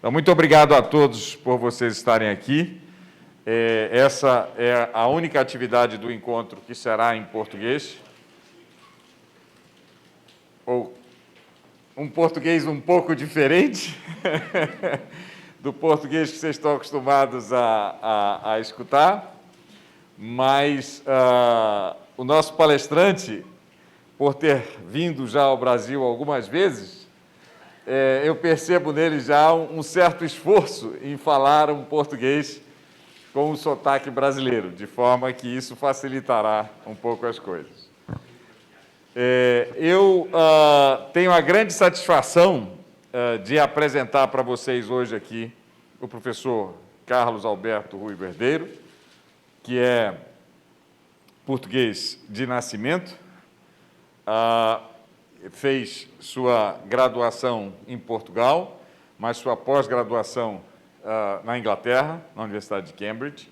Então, muito obrigado a todos por vocês estarem aqui. Essa é a única atividade do encontro que será em português, ou um português um pouco diferente do português que vocês estão acostumados a escutar, mas o nosso palestrante, por ter vindo já ao Brasil algumas vezes, eu percebo nele já um certo esforço em falar um português com um sotaque brasileiro, de forma que isso facilitará um pouco as coisas. Eu tenho a grande satisfação de apresentar para vocês hoje aqui o professor Carlos Alberto Ruivo Herdeiro, que é português de nascimento, fez sua graduação em Portugal, mas sua pós-graduação na Inglaterra, na Universidade de Cambridge.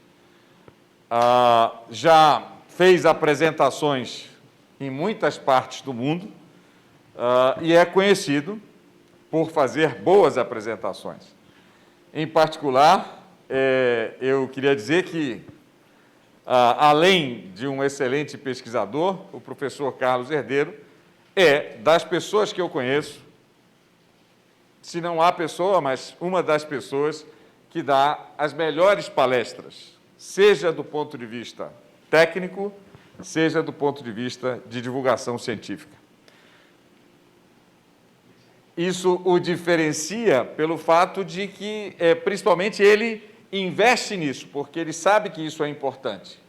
Já fez apresentações em muitas partes do mundo e é conhecido por fazer boas apresentações. Em particular, eu queria dizer que, além de um excelente pesquisador, o professor Carlos Herdeiro é, das pessoas que eu conheço, se não há pessoa, mas uma das pessoas que dá as melhores palestras, seja do ponto de vista técnico, seja do ponto de vista de divulgação científica. Isso o diferencia pelo fato de que, principalmente, ele investe nisso, porque ele sabe que isso é importante.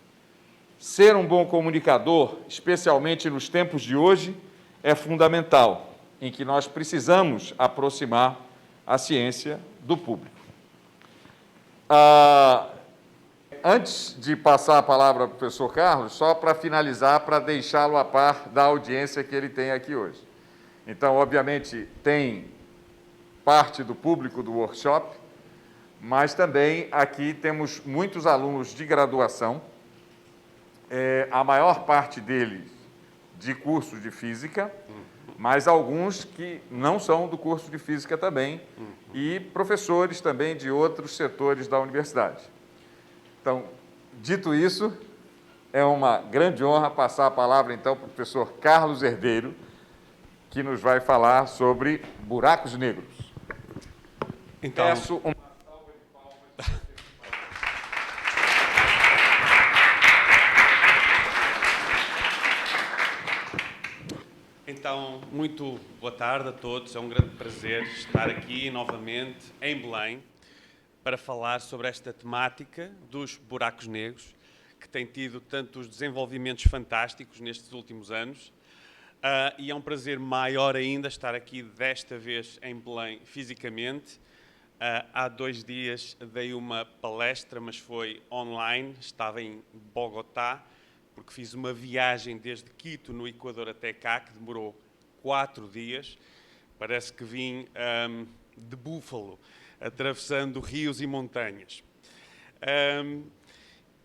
Ser um bom comunicador, especialmente nos tempos de hoje, é fundamental, em que nós precisamos aproximar a ciência do público. Antes de passar a palavra para o professor Carlos, só para finalizar, para deixá-lo a par da audiência que ele tem aqui hoje. Então, obviamente, tem parte do público do workshop, mas também aqui temos muitos alunos de graduação, a maior parte deles de curso de física, mas alguns que não são do curso de física também, e professores também de outros setores da universidade. Então, dito isso, é uma grande honra passar a palavra, então, para o professor Carlos Herdeiro, que nos vai falar sobre buracos negros. Então, peço uma salva de palmas. Então, muito boa tarde a todos. É um grande prazer estar aqui novamente em Belém para falar sobre esta temática dos buracos negros, que tem tido tantos desenvolvimentos fantásticos nestes últimos anos. E é um prazer maior ainda estar aqui desta vez em Belém fisicamente. Há 2 dias dei uma palestra, mas foi online, estava em Bogotá, porque fiz uma viagem desde Quito, no Equador, até cá, que demorou 4 dias. Parece que vim de Búfalo, atravessando rios e montanhas.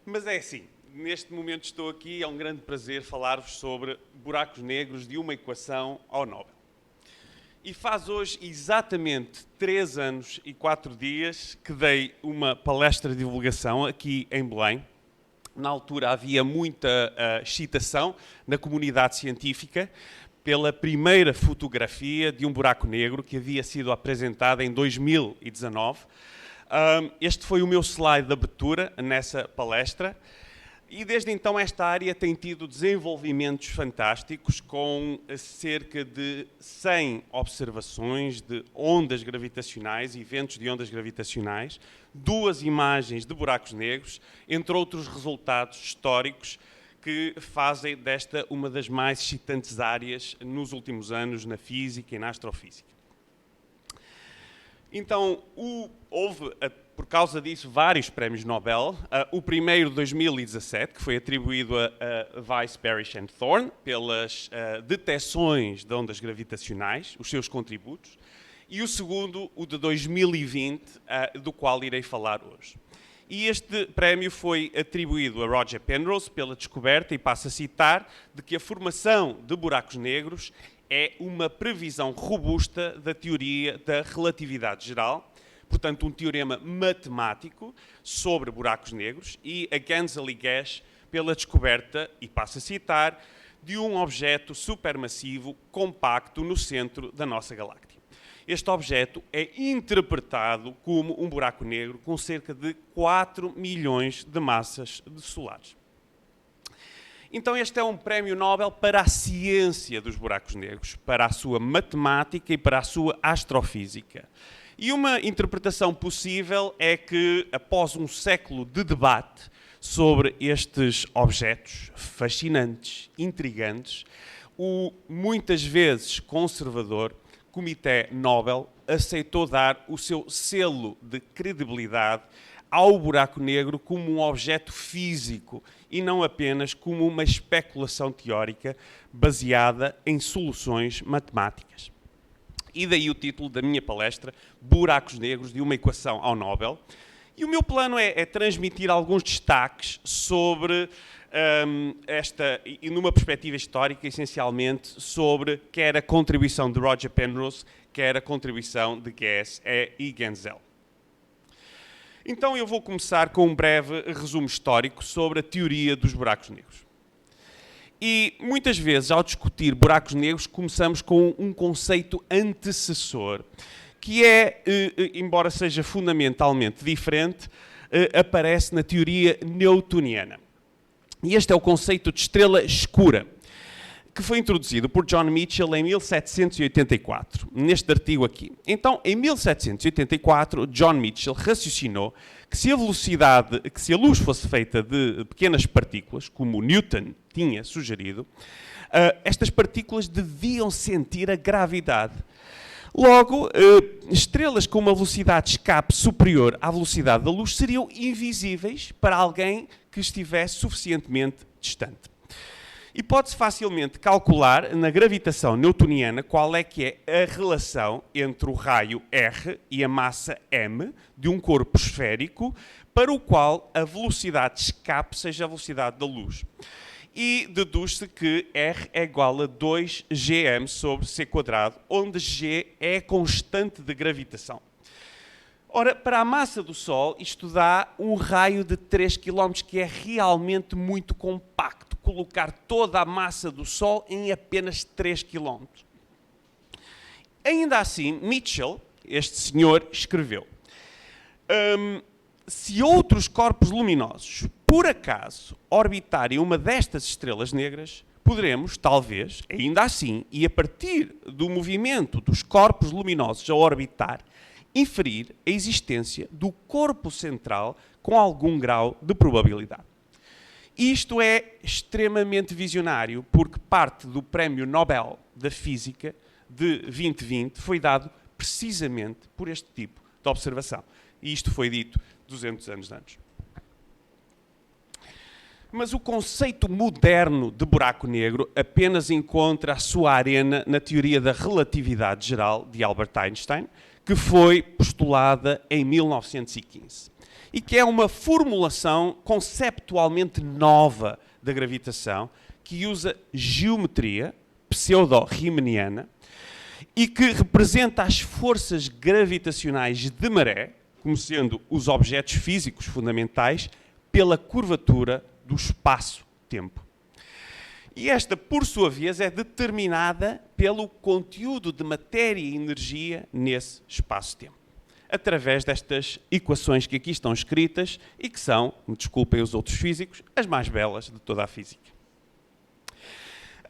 Mas é assim, neste momento estou aqui, é um grande prazer falar-vos sobre buracos negros de uma equação ao Nobel. E faz hoje exatamente 3 anos e 4 dias que dei uma palestra de divulgação aqui em Belém. Na altura havia muita excitação na comunidade científica pela primeira fotografia de um buraco negro que havia sido apresentada em 2019. Este foi o meu slide de abertura nessa palestra. E desde então esta área tem tido desenvolvimentos fantásticos, com cerca de 100 observações de ondas gravitacionais, eventos de ondas gravitacionais, 2 imagens de buracos negros, entre outros resultados históricos que fazem desta uma das mais excitantes áreas nos últimos anos na física e na astrofísica. Então, houve, por causa disso, vários prémios Nobel. O primeiro, de 2017, que foi atribuído a Weiss, Parrish and Thorne, pelas detecções de ondas gravitacionais, os seus contributos. E o segundo, o de 2020, do qual irei falar hoje. E este prémio foi atribuído a Roger Penrose pela descoberta, e passo a citar, de que a formação de buracos negros é uma previsão robusta da teoria da relatividade geral, portanto um teorema matemático sobre buracos negros, e a Ganseli-Guess pela descoberta, e passo a citar, de um objeto supermassivo compacto no centro da nossa galáxia. Este objeto é interpretado como um buraco negro com cerca de 4 milhões de massas solares. Então este é um prémio Nobel para a ciência dos buracos negros, para a sua matemática e para a sua astrofísica. E uma interpretação possível é que, após um século de debate sobre estes objetos fascinantes, intrigantes, o muitas vezes conservador Comitê Nobel aceitou dar o seu selo de credibilidade ao buraco negro como um objeto físico e não apenas como uma especulação teórica baseada em soluções matemáticas. E daí o título da minha palestra, Buracos Negros, de uma equação ao Nobel. E o meu plano é transmitir alguns destaques sobre e numa perspectiva histórica, essencialmente, sobre quer a contribuição de Roger Penrose, quer a contribuição de Guess e Gansel. Então eu vou começar com um breve resumo histórico sobre a teoria dos buracos negros. E muitas vezes, ao discutir buracos negros, começamos com um conceito antecessor, que é, embora seja fundamentalmente diferente, aparece na teoria newtoniana. E este é o conceito de estrela escura, que foi introduzido por John Michell em 1784, neste artigo aqui. Então, em 1784, John Michell raciocinou que se a luz fosse feita de pequenas partículas, como Newton tinha sugerido, estas partículas deviam sentir a gravidade. Logo, estrelas com uma velocidade de escape superior à velocidade da luz seriam invisíveis para alguém que estivesse suficientemente distante. E pode-se facilmente calcular na gravitação newtoniana qual é que é a relação entre o raio R e a massa m de um corpo esférico para o qual a velocidade de escape seja a velocidade da luz. E deduz-se que R é igual a 2gm sobre c², onde g é a constante de gravitação. Ora, para a massa do Sol, isto dá um raio de 3 km, que é realmente muito compacto. Colocar toda a massa do Sol em apenas 3 km. Ainda assim, Michell, este senhor, escreveu: se outros corpos luminosos, por acaso, orbitarem uma destas estrelas negras, poderemos, talvez, ainda assim, e a partir do movimento dos corpos luminosos a orbitar, inferir a existência do corpo central com algum grau de probabilidade. Isto é extremamente visionário, porque parte do Prémio Nobel da Física de 2020 foi dado precisamente por este tipo de observação. E isto foi dito 200 anos antes. Mas o conceito moderno de buraco negro apenas encontra a sua arena na teoria da relatividade geral de Albert Einstein, que foi postulada em 1915. E que é uma formulação conceptualmente nova da gravitação, que usa geometria pseudo-riemanniana e que representa as forças gravitacionais de maré, como sendo os objetos físicos fundamentais, pela curvatura do espaço-tempo. E esta, por sua vez, é determinada pelo conteúdo de matéria e energia nesse espaço-tempo, através destas equações que aqui estão escritas e que são, me desculpem os outros físicos, as mais belas de toda a física.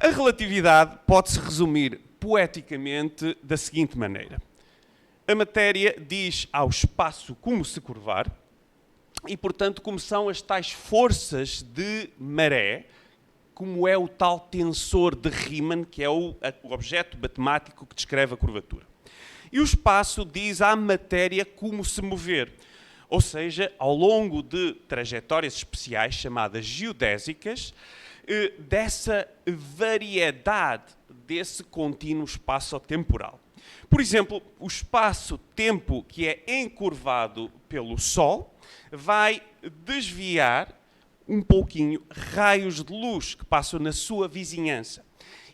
A relatividade pode-se resumir poeticamente da seguinte maneira: a matéria diz ao espaço como se curvar e, portanto, como são as tais forças de maré, como é o tal tensor de Riemann, que é o objeto matemático que descreve a curvatura. E o espaço diz à matéria como se mover, ou seja, ao longo de trajetórias especiais chamadas geodésicas, dessa variedade desse contínuo espaço-temporal. Por exemplo, o espaço-tempo que é encurvado pelo Sol vai desviar um pouquinho raios de luz que passam na sua vizinhança.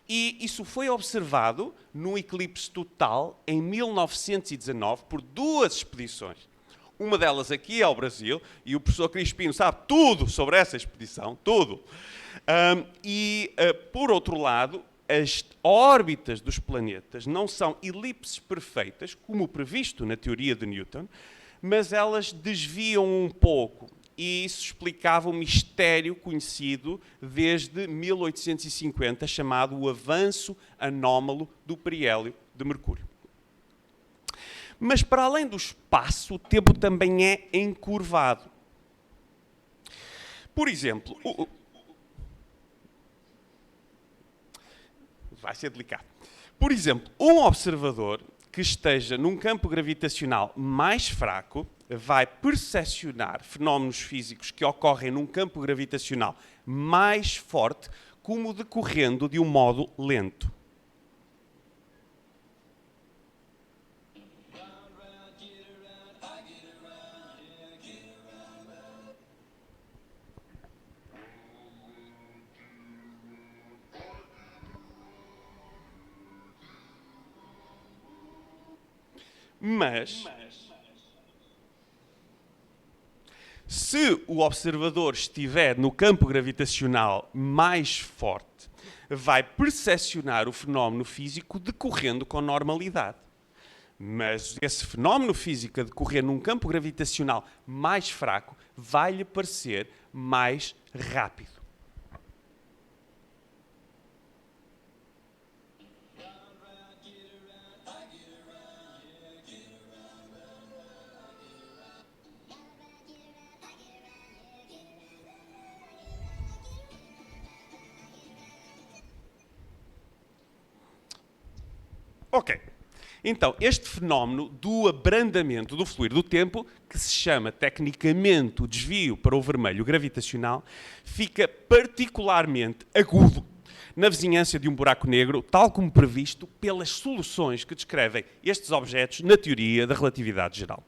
E isso foi observado num eclipse total em 1919 por 2 expedições. Uma delas aqui ao Brasil, e o professor Crispino sabe tudo sobre essa expedição, tudo. Por outro lado, as órbitas dos planetas não são elipses perfeitas, como previsto na teoria de Newton, mas elas desviam um pouco. E isso explicava um mistério conhecido desde 1850, chamado o avanço anómalo do periélio de Mercúrio. Mas, para além do espaço, o tempo também é encurvado. Por exemplo, vai ser delicado. Por exemplo, um observador que esteja num campo gravitacional mais fraco vai percepcionar fenómenos físicos que ocorrem num campo gravitacional mais forte como decorrendo de um modo lento. Mas, se o observador estiver no campo gravitacional mais forte, vai percepcionar o fenómeno físico decorrendo com normalidade. Mas esse fenómeno físico a decorrer num campo gravitacional mais fraco vai-lhe parecer mais rápido. Ok. Então, este fenómeno do abrandamento do fluir do tempo, que se chama tecnicamente o desvio para o vermelho gravitacional, fica particularmente agudo na vizinhança de um buraco negro, tal como previsto pelas soluções que descrevem estes objetos na teoria da relatividade geral.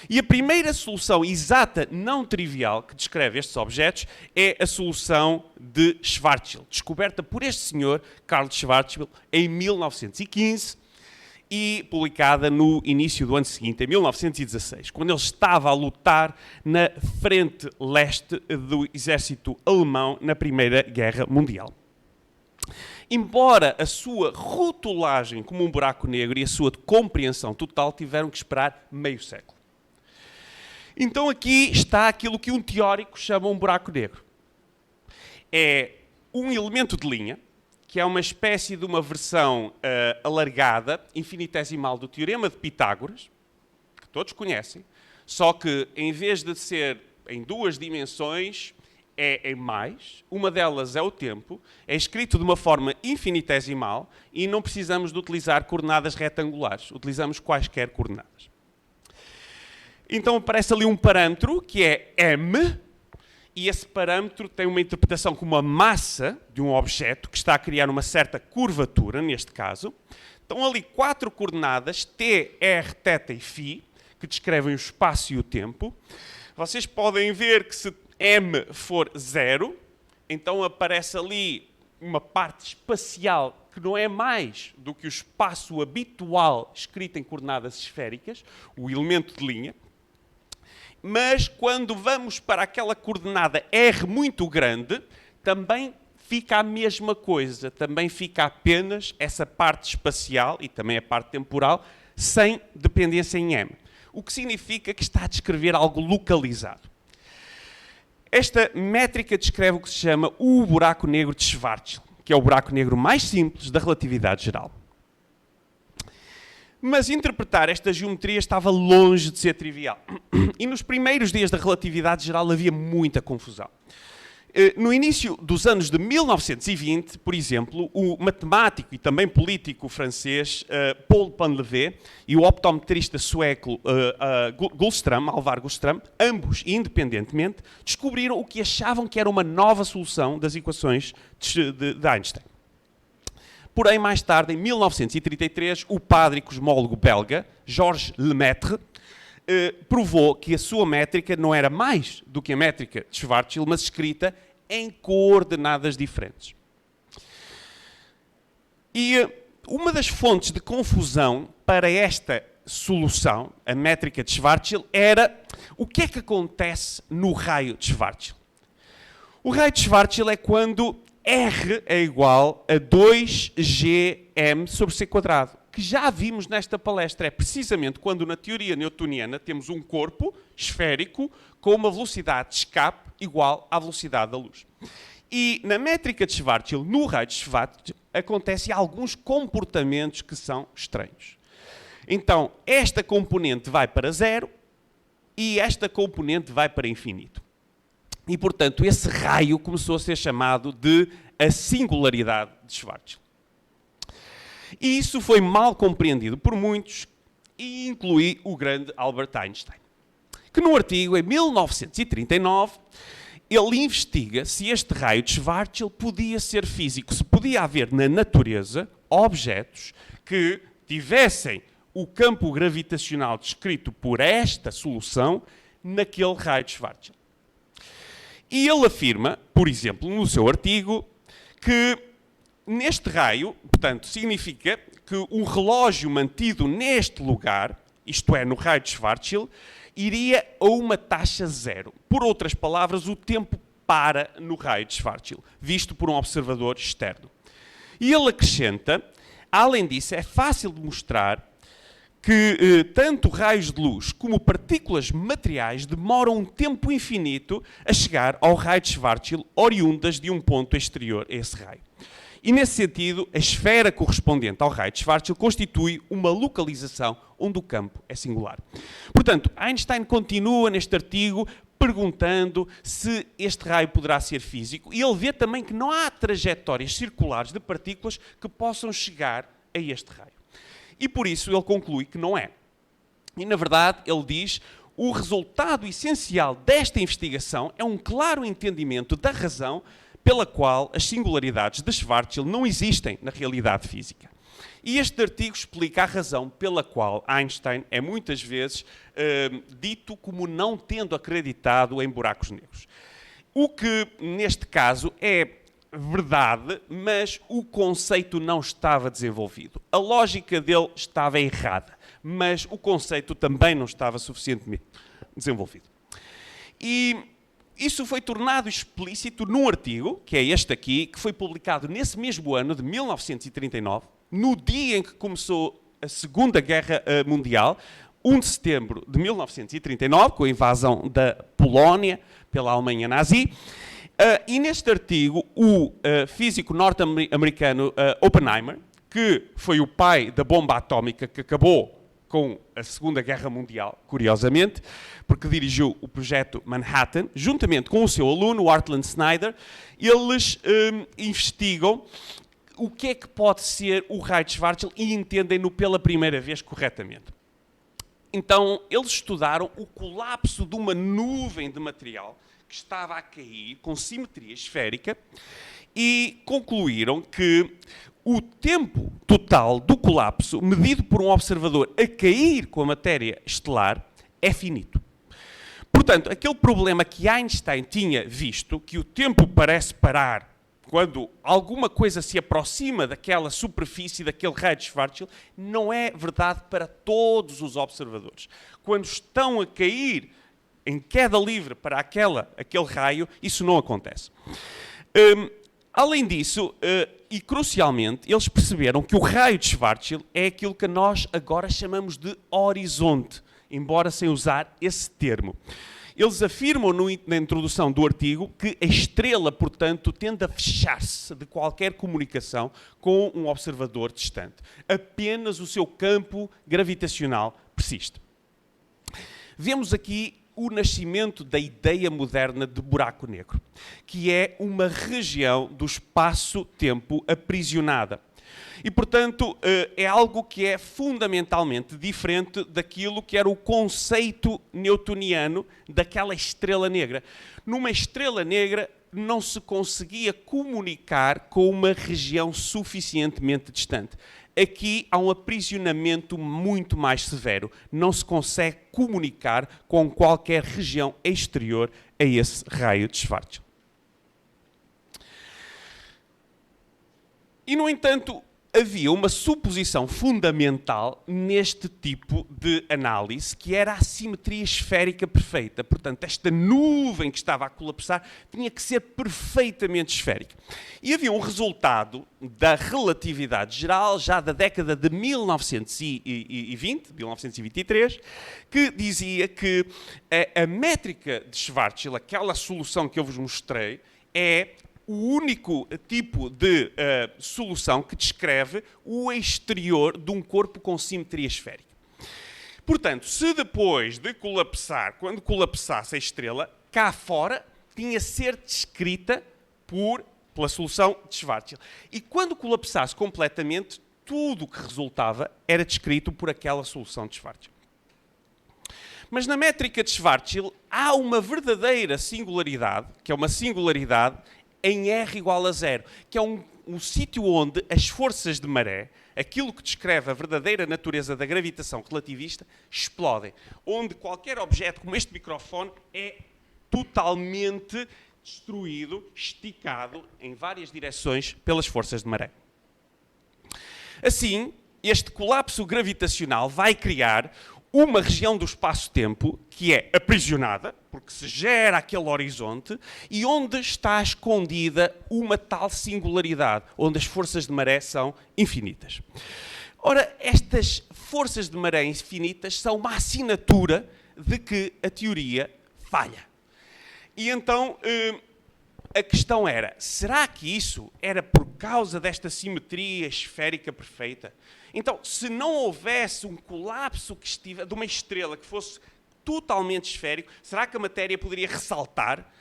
E a primeira solução exata, não trivial, que descreve estes objetos é a solução de Schwarzschild, descoberta por este senhor, Karl Schwarzschild, em 1915, e publicada no início do ano seguinte, em 1916, quando ele estava a lutar na frente leste do exército alemão na Primeira Guerra Mundial. Embora a sua rotulagem como um buraco negro e a sua compreensão total tiveram que esperar meio século. Então aqui está aquilo que um teórico chama um buraco negro. É um elemento de linha, que é uma espécie de uma versão alargada, infinitesimal do Teorema de Pitágoras, que todos conhecem, só que em vez de ser em 2 dimensões, é em mais. Uma delas é o tempo, é escrito de uma forma infinitesimal e não precisamos de utilizar coordenadas retangulares, utilizamos quaisquer coordenadas. Então aparece ali um parâmetro que é m, e esse parâmetro tem uma interpretação como a massa de um objeto que está a criar uma certa curvatura, neste caso. Estão ali 4 coordenadas, t, r, θ e φ, que descrevem o espaço e o tempo. Vocês podem ver que se m for 0, então aparece ali uma parte espacial que não é mais do que o espaço habitual escrito em coordenadas esféricas, o elemento de linha. Mas quando vamos para aquela coordenada r muito grande, também fica a mesma coisa, também fica apenas essa parte espacial e também a parte temporal, sem dependência em m. O que significa que está a descrever algo localizado. Esta métrica descreve o que se chama o buraco negro de Schwarzschild, que é o buraco negro mais simples da relatividade geral. Mas interpretar esta geometria estava longe de ser trivial. E nos primeiros dias da relatividade geral havia muita confusão. No início dos anos de 1920, por exemplo, o matemático e também político francês Paul Painlevé e o optometrista sueco Alvar Gullström, ambos independentemente, descobriram o que achavam que era uma nova solução das equações de Einstein. Porém, mais tarde, em 1933, o padre e cosmólogo belga, Georges Lemaitre, provou que a sua métrica não era mais do que a métrica de Schwarzschild, mas escrita em coordenadas diferentes. E uma das fontes de confusão para esta solução, a métrica de Schwarzschild, era o que é que acontece no raio de Schwarzschild. O raio de Schwarzschild é quando R é igual a 2gm sobre c quadrado, que já vimos nesta palestra. É precisamente quando na teoria newtoniana temos um corpo esférico com uma velocidade de escape igual à velocidade da luz. E na métrica de Schwarzschild, no raio de Schwarzschild, acontecem alguns comportamentos que são estranhos. Então, esta componente vai para zero e esta componente vai para infinito. E, portanto, esse raio começou a ser chamado de a singularidade de Schwarzschild. E isso foi mal compreendido por muitos, e inclui o grande Albert Einstein, que no artigo, em 1939, ele investiga se este raio de Schwarzschild podia ser físico, se podia haver na natureza objetos que tivessem o campo gravitacional descrito por esta solução naquele raio de Schwarzschild. E ele afirma, por exemplo, no seu artigo, que neste raio, portanto, significa que um relógio mantido neste lugar, isto é, no raio de Schwarzschild, iria a uma taxa zero. Por outras palavras, o tempo para no raio de Schwarzschild, visto por um observador externo. E ele acrescenta, além disso, é fácil de mostrar que tanto raios de luz como partículas materiais demoram um tempo infinito a chegar ao raio de Schwarzschild, oriundas de um ponto exterior a esse raio. E, nesse sentido, a esfera correspondente ao raio de Schwarzschild constitui uma localização onde o campo é singular. Portanto, Einstein continua neste artigo perguntando se este raio poderá ser físico, e ele vê também que não há trajetórias circulares de partículas que possam chegar a este raio. E por isso ele conclui que não é. E na verdade ele diz: o resultado essencial desta investigação é um claro entendimento da razão pela qual as singularidades de Schwarzschild não existem na realidade física. E este artigo explica a razão pela qual Einstein é muitas vezes dito como não tendo acreditado em buracos negros. O que neste caso é verdade, mas o conceito não estava desenvolvido. A lógica dele estava errada, mas o conceito também não estava suficientemente desenvolvido. E isso foi tornado explícito num artigo, que é este aqui, que foi publicado nesse mesmo ano, de 1939, no dia em que começou a Segunda Guerra Mundial, 1 de setembro de 1939, com a invasão da Polónia pela Alemanha nazi. E neste artigo, o físico norte-americano Oppenheimer, que foi o pai da bomba atómica que acabou com a Segunda Guerra Mundial, curiosamente, porque dirigiu o projeto Manhattan, juntamente com o seu aluno, Arthur Snyder, eles investigam o que é que pode ser o raio de Schwarzschild e entendem-no pela primeira vez corretamente. Então, eles estudaram o colapso de uma nuvem de material que estava a cair com simetria esférica e concluíram que o tempo total do colapso, medido por um observador a cair com a matéria estelar, é finito. Portanto, aquele problema que Einstein tinha visto, que o tempo parece parar quando alguma coisa se aproxima daquela superfície, daquele raio de Schwarzschild, não é verdade para todos os observadores. Quando estão a cair em queda livre para aquele raio, isso não acontece. Além disso, e crucialmente, eles perceberam que o raio de Schwarzschild é aquilo que nós agora chamamos de horizonte, embora sem usar esse termo. Eles afirmam na introdução do artigo que a estrela, portanto, tende a fechar-se de qualquer comunicação com um observador distante. Apenas o seu campo gravitacional persiste. Vemos aqui o nascimento da ideia moderna de buraco negro, que é uma região do espaço-tempo aprisionada. E, portanto, é algo que é fundamentalmente diferente daquilo que era o conceito newtoniano daquela estrela negra. Numa estrela negra não se conseguia comunicar com uma região suficientemente distante. Aqui há um aprisionamento muito mais severo. Não se consegue comunicar com qualquer região exterior a esse raio de Schwarzschild. E, no entanto, havia uma suposição fundamental neste tipo de análise, que era a simetria esférica perfeita. Portanto, esta nuvem que estava a colapsar tinha que ser perfeitamente esférica. E havia um resultado da relatividade geral, já da década de 1920, 1923, que dizia que a métrica de Schwarzschild, aquela solução que eu vos mostrei, é o único tipo de solução que descreve o exterior de um corpo com simetria esférica. Portanto, se depois de colapsar, quando colapsasse a estrela, cá fora tinha a ser descrita pela solução de Schwarzschild. E quando colapsasse completamente, tudo o que resultava era descrito por aquela solução de Schwarzschild. Mas na métrica de Schwarzschild há uma verdadeira singularidade, que é uma singularidade em R igual a zero, que é um sítio onde as forças de maré, aquilo que descreve a verdadeira natureza da gravitação relativista, explodem. Onde qualquer objeto, como este microfone, é totalmente destruído, esticado em várias direções pelas forças de maré. Assim, este colapso gravitacional vai criar uma região do espaço-tempo que é aprisionada, porque se gera aquele horizonte, e onde está escondida uma tal singularidade, onde as forças de maré são infinitas. Ora, estas forças de maré infinitas são uma assinatura de que a teoria falha. E então a questão era, será que isso era por causa desta simetria esférica perfeita? Então, se não houvesse um colapso de uma estrela que fosse totalmente esférico, será que a matéria poderia ressaltar?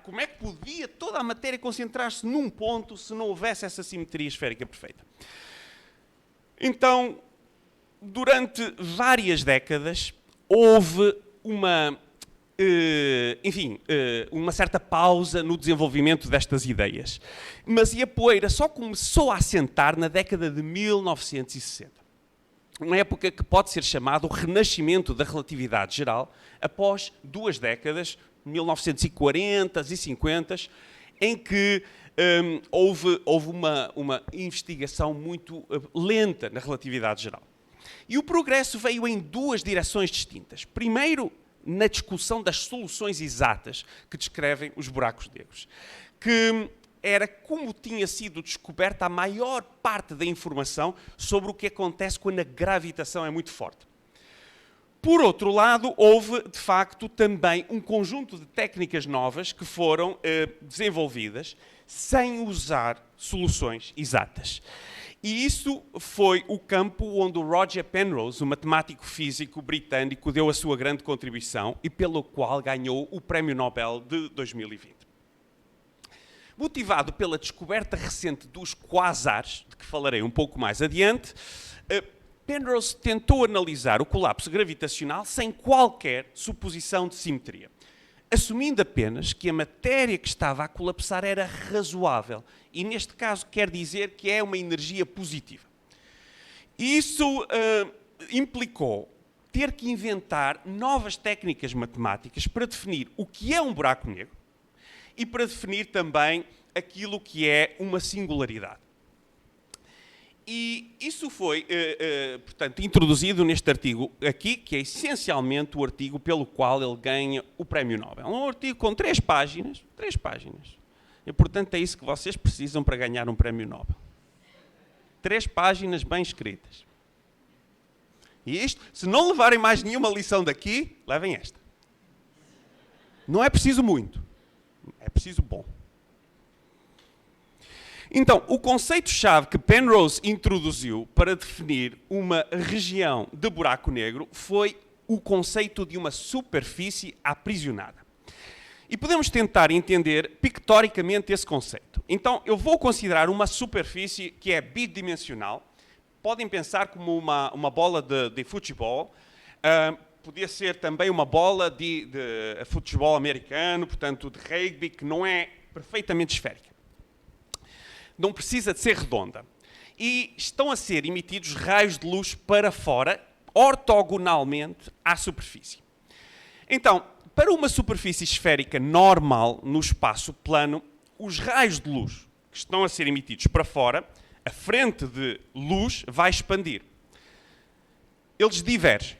Como é que podia toda a matéria concentrar-se num ponto se não houvesse essa simetria esférica perfeita? Então, durante várias décadas, houve uma certa pausa no desenvolvimento destas ideias. Mas a poeira só começou a assentar na década de 1960. Uma época que pode ser chamada o renascimento da relatividade geral, após 2 décadas, 1940s e 50s, em que houve uma investigação muito lenta na relatividade geral. E o progresso veio em 2 direções distintas. Primeiro, na discussão das soluções exatas que descrevem os buracos negros, que era como tinha sido descoberta a maior parte da informação sobre o que acontece quando a gravitação é muito forte. Por outro lado, houve, de facto, também um conjunto de técnicas novas que foram desenvolvidas sem usar soluções exatas. E isso foi o campo onde o Roger Penrose, o matemático físico britânico, deu a sua grande contribuição e pelo qual ganhou o Prémio Nobel de 2020. Motivado pela descoberta recente dos quasares, de que falarei um pouco mais adiante, Penrose tentou analisar o colapso gravitacional sem qualquer suposição de simetria, assumindo apenas que a matéria que estava a colapsar era razoável, e neste caso quer dizer que é uma energia positiva. Isso implicou ter que inventar novas técnicas matemáticas para definir o que é um buraco negro e para definir também aquilo que é uma singularidade. E isso foi, portanto, introduzido neste artigo aqui, que é essencialmente o artigo pelo qual ele ganha o Prémio Nobel. Um artigo com 3 páginas. E, portanto, é isso que vocês precisam para ganhar um Prémio Nobel. 3 páginas bem escritas. E isto, se não levarem mais nenhuma lição daqui, levem esta. Não é preciso muito. É preciso bom. Então, o conceito-chave que Penrose introduziu para definir uma região de buraco negro foi o conceito de uma superfície aprisionada. E podemos tentar entender pictoricamente esse conceito. Então, eu vou considerar uma superfície que é bidimensional. Podem pensar como uma bola de futebol. Podia ser também uma bola de futebol americano, portanto, de rugby, que não é perfeitamente esférica. Não precisa de ser redonda. E estão a ser emitidos raios de luz para fora, ortogonalmente à superfície. Então, para uma superfície esférica normal no espaço plano, os raios de luz que estão a ser emitidos para fora a frente de luz vai expandir. Eles divergem.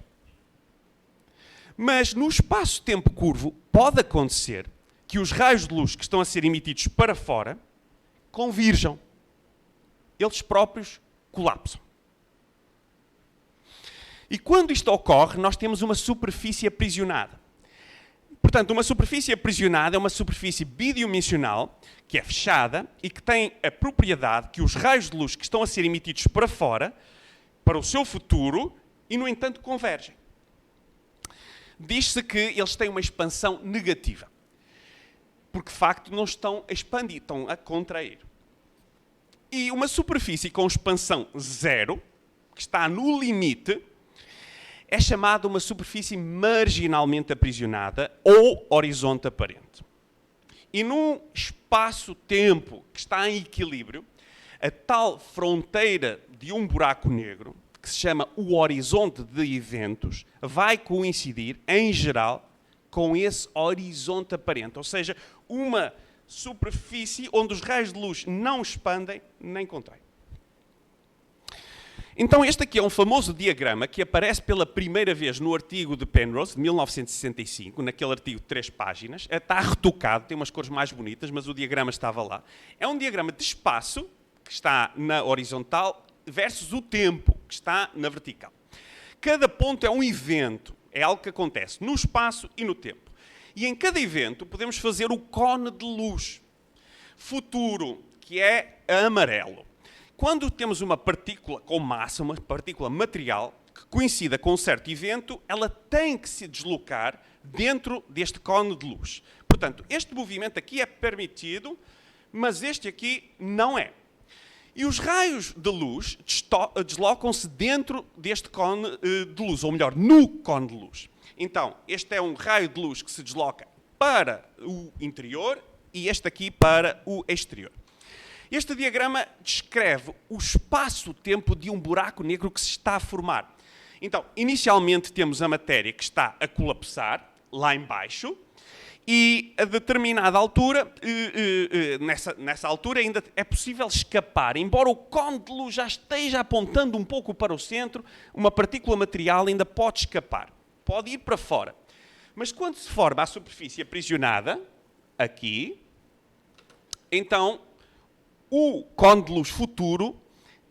Mas no espaço-tempo curvo pode acontecer que os raios de luz que estão a ser emitidos para fora convirjam. Eles próprios colapsam. E quando isto ocorre, nós temos uma superfície aprisionada. Portanto, uma superfície aprisionada é uma superfície bidimensional, que é fechada e que tem a propriedade que os raios de luz que estão a ser emitidos para fora, para o seu futuro, e no entanto convergem. Diz-se que eles têm uma expansão negativa. Porque de facto não estão a expandir, estão a contrair. E uma superfície com expansão zero, que está no limite, é chamada uma superfície marginalmente aprisionada ou horizonte aparente. E num espaço-tempo que está em equilíbrio, a tal fronteira de um buraco negro, que se chama o horizonte de eventos, vai coincidir, em geral, com esse horizonte aparente. Ou seja, uma superfície onde os raios de luz não expandem nem contraem. Então este aqui é um famoso diagrama que aparece pela primeira vez no artigo de Penrose, de 1965, naquele artigo de 3 páginas. Está retocado, tem umas cores mais bonitas, mas o diagrama estava lá. É um diagrama de espaço, que está na horizontal, versus o tempo, que está na vertical. Cada ponto é um evento, é algo que acontece no espaço e no tempo. E em cada evento podemos fazer o cone de luz futuro, que é amarelo. Quando temos uma partícula com massa, uma partícula material, que coincida com um certo evento, ela tem que se deslocar dentro deste cone de luz. Portanto, este movimento aqui é permitido, mas este aqui não é. E os raios de luz deslocam-se dentro deste cone de luz, ou melhor, no cone de luz. Então, este é um raio de luz que se desloca para o interior e este aqui para o exterior. Este diagrama descreve o espaço-tempo de um buraco negro que se está a formar. Então, inicialmente temos a matéria que está a colapsar, lá embaixo, e a determinada altura, nessa altura ainda é possível escapar. Embora o cone de luz já esteja apontando um pouco para o centro, uma partícula material ainda pode escapar, pode ir para fora. Mas quando se forma a superfície aprisionada, aqui, então o cone de luz futuro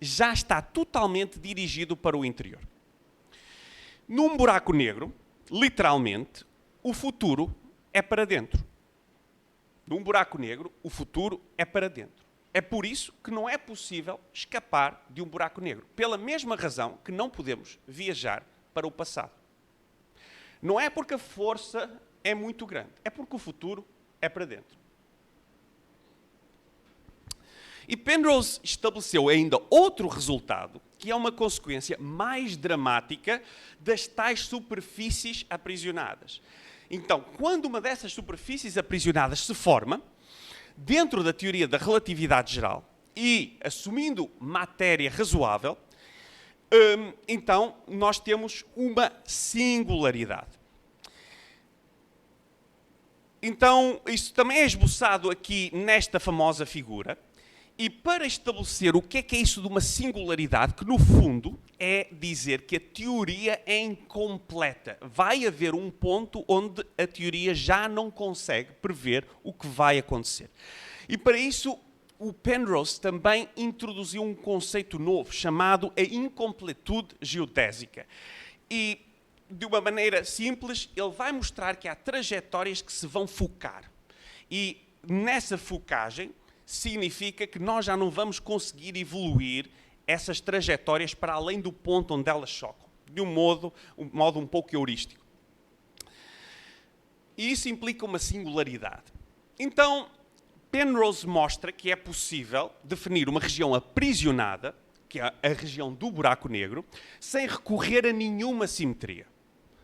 já está totalmente dirigido para o interior. Num buraco negro, literalmente, o futuro é para dentro. Num buraco negro, o futuro é para dentro. É por isso que não é possível escapar de um buraco negro. Pela mesma razão que não podemos viajar para o passado. Não é porque a força é muito grande, é porque o futuro é para dentro. E Penrose estabeleceu ainda outro resultado, que é uma consequência mais dramática das tais superfícies aprisionadas. Então, quando uma dessas superfícies aprisionadas se forma, dentro da teoria da relatividade geral e assumindo matéria razoável, então nós temos uma singularidade. Então, isso também é esboçado aqui nesta famosa figura. E para estabelecer o que é isso de uma singularidade, que no fundo é dizer que a teoria é incompleta. Vai haver um ponto onde a teoria já não consegue prever o que vai acontecer. E para isso, o Penrose também introduziu um conceito novo, chamado a incompletude geodésica. E, de uma maneira simples, ele vai mostrar que há trajetórias que se vão focar. E nessa focagem, significa que nós já não vamos conseguir evoluir essas trajetórias para além do ponto onde elas chocam, de um modo um pouco heurístico. E isso implica uma singularidade. Então, Penrose mostra que é possível definir uma região aprisionada, que é a região do buraco negro, sem recorrer a nenhuma simetria.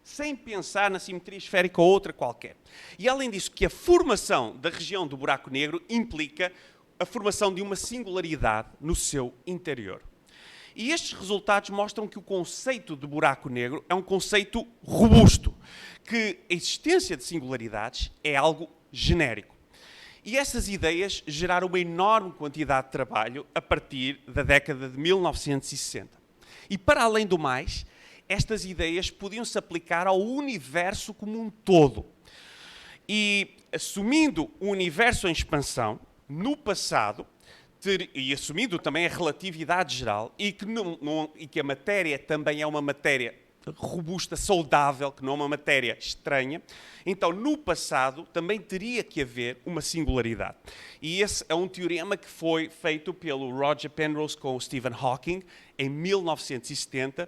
Sem pensar na simetria esférica ou outra qualquer. E além disso, que a formação da região do buraco negro implica a formação de uma singularidade no seu interior. E estes resultados mostram que o conceito de buraco negro é um conceito robusto, que a existência de singularidades é algo genérico. E essas ideias geraram uma enorme quantidade de trabalho a partir da década de 1960. E para além do mais, estas ideias podiam se aplicar ao universo como um todo. E assumindo o universo em expansão, no passado, e assumindo também a relatividade geral, e que a matéria também é uma matéria robusta, saudável, que não é uma matéria estranha, então no passado também teria que haver uma singularidade. E esse é um teorema que foi feito pelo Roger Penrose com o Stephen Hawking em 1970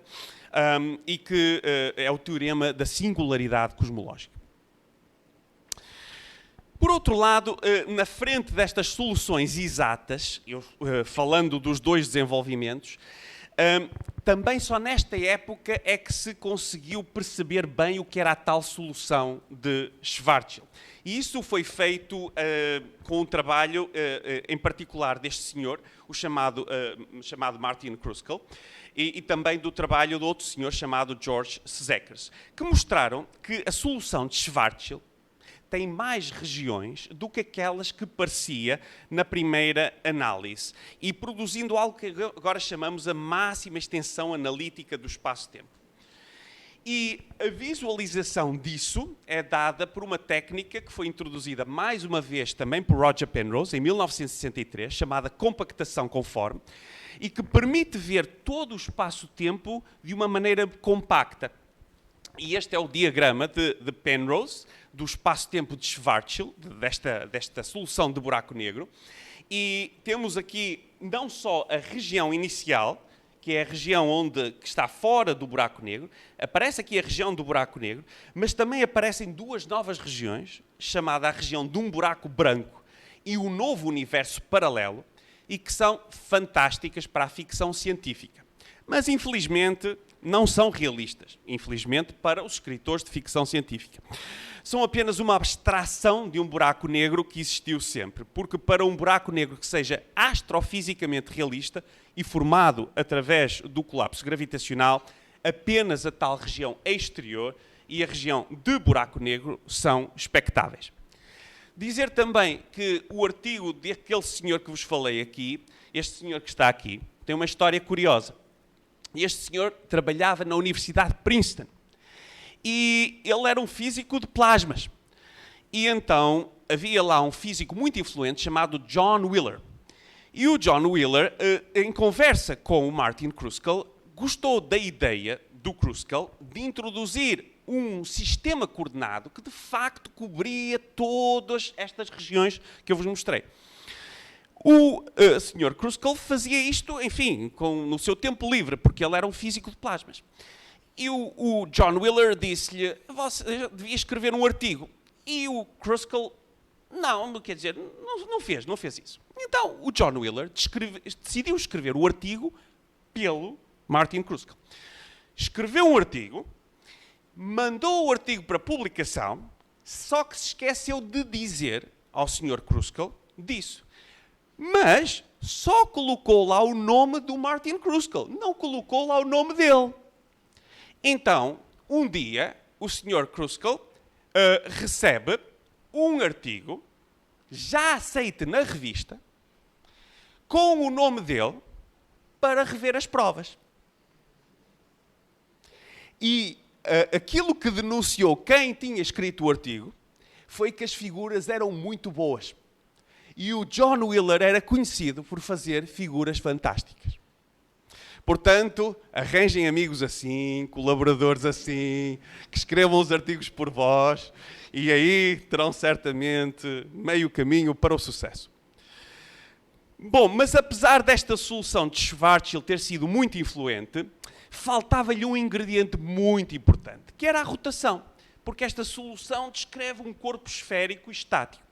e que é o teorema da singularidade cosmológica. Por outro lado, na frente destas soluções exatas, falando dos dois desenvolvimentos, também só nesta época é que se conseguiu perceber bem o que era a tal solução de Schwarzschild. E isso foi feito com um trabalho, em particular, deste senhor, o chamado Martin Kruskal, e também do trabalho de outro senhor chamado George Szekers, que mostraram que a solução de Schwarzschild tem mais regiões do que aquelas que parecia na primeira análise, e produzindo algo que agora chamamos a máxima extensão analítica do espaço-tempo. E a visualização disso é dada por uma técnica que foi introduzida mais uma vez também por Roger Penrose, em 1963, chamada compactação conforme, e que permite ver todo o espaço-tempo de uma maneira compacta. E este é o diagrama de Penrose, do espaço-tempo de Schwarzschild, desta solução de buraco negro. E temos aqui não só a região inicial, que é a região que está fora do buraco negro, aparece aqui a região do buraco negro, mas também aparecem duas novas regiões, chamada a região de um buraco branco e o novo universo paralelo, e que são fantásticas para a ficção científica. Mas, infelizmente, não são realistas. Infelizmente, para os escritores de ficção científica. São apenas uma abstração de um buraco negro que existiu sempre. Porque para um buraco negro que seja astrofisicamente realista e formado através do colapso gravitacional, apenas a tal região exterior e a região de buraco negro são expectáveis. Dizer também que o artigo daquele senhor que vos falei aqui, este senhor que está aqui, tem uma história curiosa. Este senhor trabalhava na Universidade de Princeton e ele era um físico de plasmas. E então havia lá um físico muito influente chamado John Wheeler. E o John Wheeler, em conversa com o Martin Kruskal, gostou da ideia do Kruskal de introduzir um sistema coordenado que de facto cobria todas estas regiões que eu vos mostrei. O Sr. Kruskal fazia isto, enfim, no seu tempo livre, porque ele era um físico de plasmas. E o John Wheeler disse-lhe, você devia escrever um artigo. E o Kruskal, não, quer dizer, não fez isso. Então, o John Wheeler decidiu escrever o artigo pelo Martin Kruskal. Escreveu um artigo, mandou o artigo para publicação, só que se esqueceu de dizer ao Sr. Kruskal disso. Mas só colocou lá o nome do Martin Kruskal, não colocou lá o nome dele. Então, um dia, o Sr. Kruskal recebe um artigo, já aceite na revista, com o nome dele, para rever as provas. E aquilo que denunciou quem tinha escrito o artigo foi que as figuras eram muito boas. E o John Wheeler era conhecido por fazer figuras fantásticas. Portanto, arranjem amigos assim, colaboradores assim, que escrevam os artigos por vós, e aí terão certamente meio caminho para o sucesso. Bom, mas apesar desta solução de Schwarzschild ter sido muito influente, faltava-lhe um ingrediente muito importante, que era a rotação, porque esta solução descreve um corpo esférico e estático.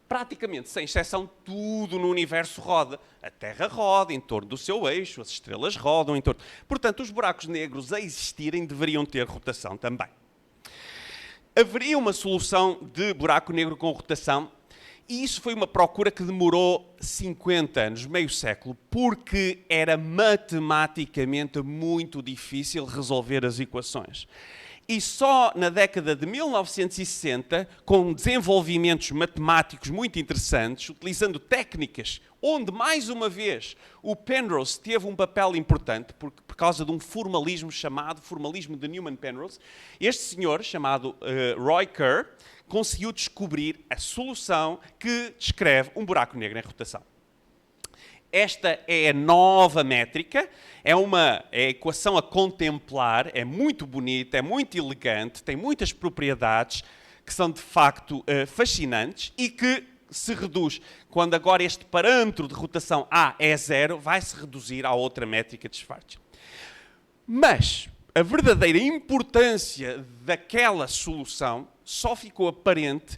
Praticamente, sem exceção, tudo no universo roda. A Terra roda em torno do seu eixo, as estrelas rodam em torno... Portanto, os buracos negros a existirem deveriam ter rotação também. Haveria uma solução de buraco negro com rotação, e isso foi uma procura que demorou 50 anos, meio século, porque era matematicamente muito difícil resolver as equações. E só na década de 1960, com desenvolvimentos matemáticos muito interessantes, utilizando técnicas onde, mais uma vez, o Penrose teve um papel importante por causa de um formalismo chamado formalismo de Newman-Penrose, este senhor, chamado Roy Kerr, conseguiu descobrir a solução que descreve um buraco negro em rotação. Esta é a nova métrica, é a equação a contemplar, é muito bonita, é muito elegante, tem muitas propriedades que são de facto fascinantes e que se reduz, quando agora este parâmetro de rotação A é 0, vai se reduzir à outra métrica de Schwarzschild. Mas a verdadeira importância daquela solução só ficou aparente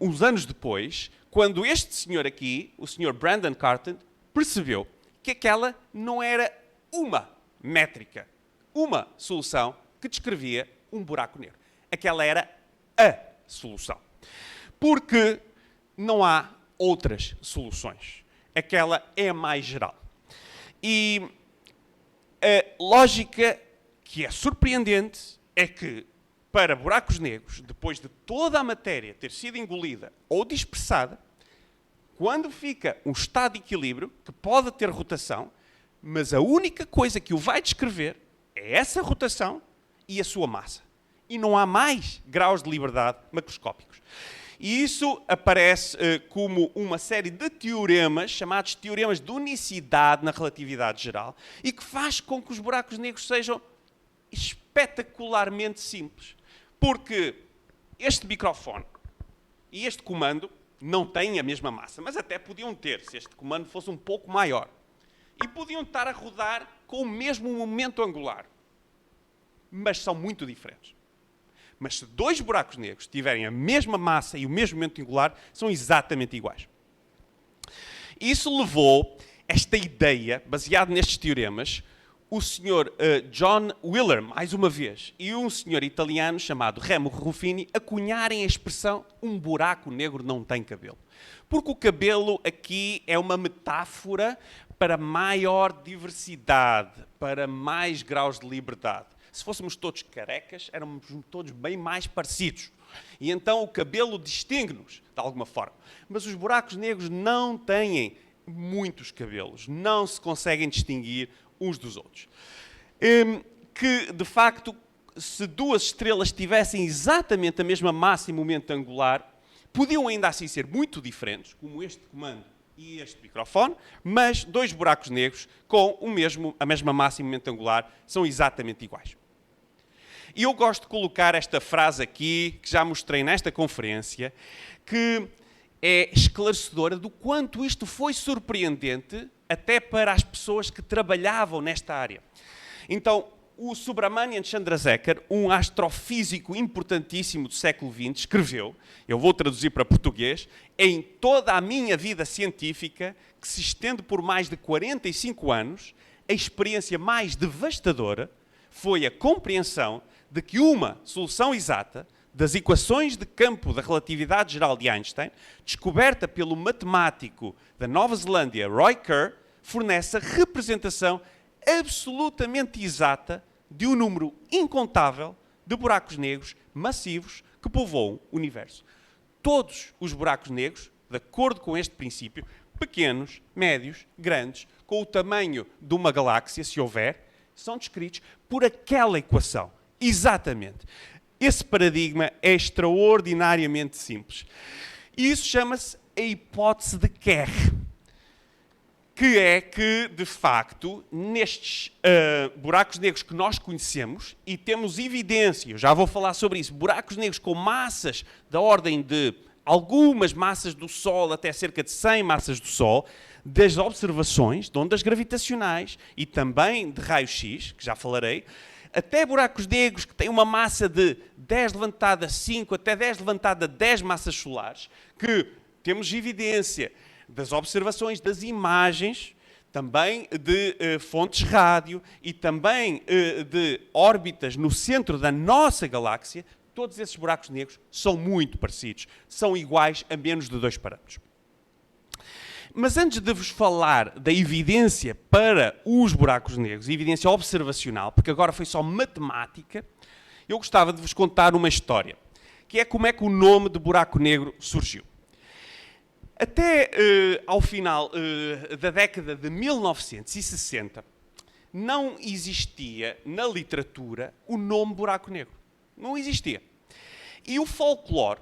uns anos depois, quando este senhor aqui, o senhor Brandon Cartan, percebeu que aquela não era uma métrica, uma solução que descrevia um buraco negro. Aquela era a solução. Porque não há outras soluções. Aquela é a mais geral. E a lógica que é surpreendente é que, para buracos negros, depois de toda a matéria ter sido engolida ou dispersada, quando fica um estado de equilíbrio, que pode ter rotação, mas a única coisa que o vai descrever é essa rotação e a sua massa. E não há mais graus de liberdade macroscópicos. E isso aparece como uma série de teoremas, chamados teoremas de unicidade na relatividade geral, e que faz com que os buracos negros sejam espetacularmente simples. Porque este microfone e este comando não têm a mesma massa, mas até podiam ter, se este comando fosse um pouco maior. E podiam estar a rodar com o mesmo momento angular. Mas são muito diferentes. Mas se dois buracos negros tiverem a mesma massa e o mesmo momento angular, são exatamente iguais. Isso levou esta ideia, baseado nestes teoremas, o senhor John Wheeler, mais uma vez, e um senhor italiano chamado Remo Ruffini, a cunharem a expressão um buraco negro não tem cabelo. Porque o cabelo aqui é uma metáfora para maior diversidade, para mais graus de liberdade. Se fôssemos todos carecas, éramos todos bem mais parecidos. E então o cabelo distingue-nos, de alguma forma. Mas os buracos negros não têm muitos cabelos, não se conseguem distinguir uns dos outros. Que, de facto, se duas estrelas tivessem exatamente a mesma massa e momento angular, podiam ainda assim ser muito diferentes, como este comando e este microfone, mas dois buracos negros com a mesma massa e momento angular são exatamente iguais. E eu gosto de colocar esta frase aqui, que já mostrei nesta conferência, que é esclarecedora do quanto isto foi surpreendente até para as pessoas que trabalhavam nesta área. Então, o Subrahmanyan Chandrasekhar, um astrofísico importantíssimo do século XX, escreveu, eu vou traduzir para português, em toda a minha vida científica, que se estende por mais de 45 anos, a experiência mais devastadora foi a compreensão de que uma solução exata das equações de campo da relatividade geral de Einstein, descoberta pelo matemático da Nova Zelândia, Roy Kerr, fornece a representação absolutamente exata de um número incontável de buracos negros massivos que povoam o universo. Todos os buracos negros, de acordo com este princípio, pequenos, médios, grandes, com o tamanho de uma galáxia, se houver, são descritos por aquela equação. Exatamente. Esse paradigma é extraordinariamente simples. E isso chama-se a hipótese de Kerr, que é que, de facto, nestes buracos negros que nós conhecemos, e temos evidência, eu já vou falar sobre isso, buracos negros com massas da ordem de algumas massas do Sol até cerca de 100 massas do Sol, das observações de ondas gravitacionais e também de raio-x, que já falarei, até buracos negros que têm uma massa de 10 levantada a 5 até 10 levantada a 10 massas solares, que temos evidência das observações das imagens, também de fontes rádio e também de órbitas no centro da nossa galáxia, todos esses buracos negros são muito parecidos, são iguais a menos de 2 parâmetros. Mas antes de vos falar da evidência para os buracos negros, evidência observacional, porque agora foi só matemática, eu gostava de vos contar uma história, que é como é que o nome de buraco negro surgiu. Até ao final da década de 1960, não existia na literatura o nome buraco negro. Não existia. E o folclore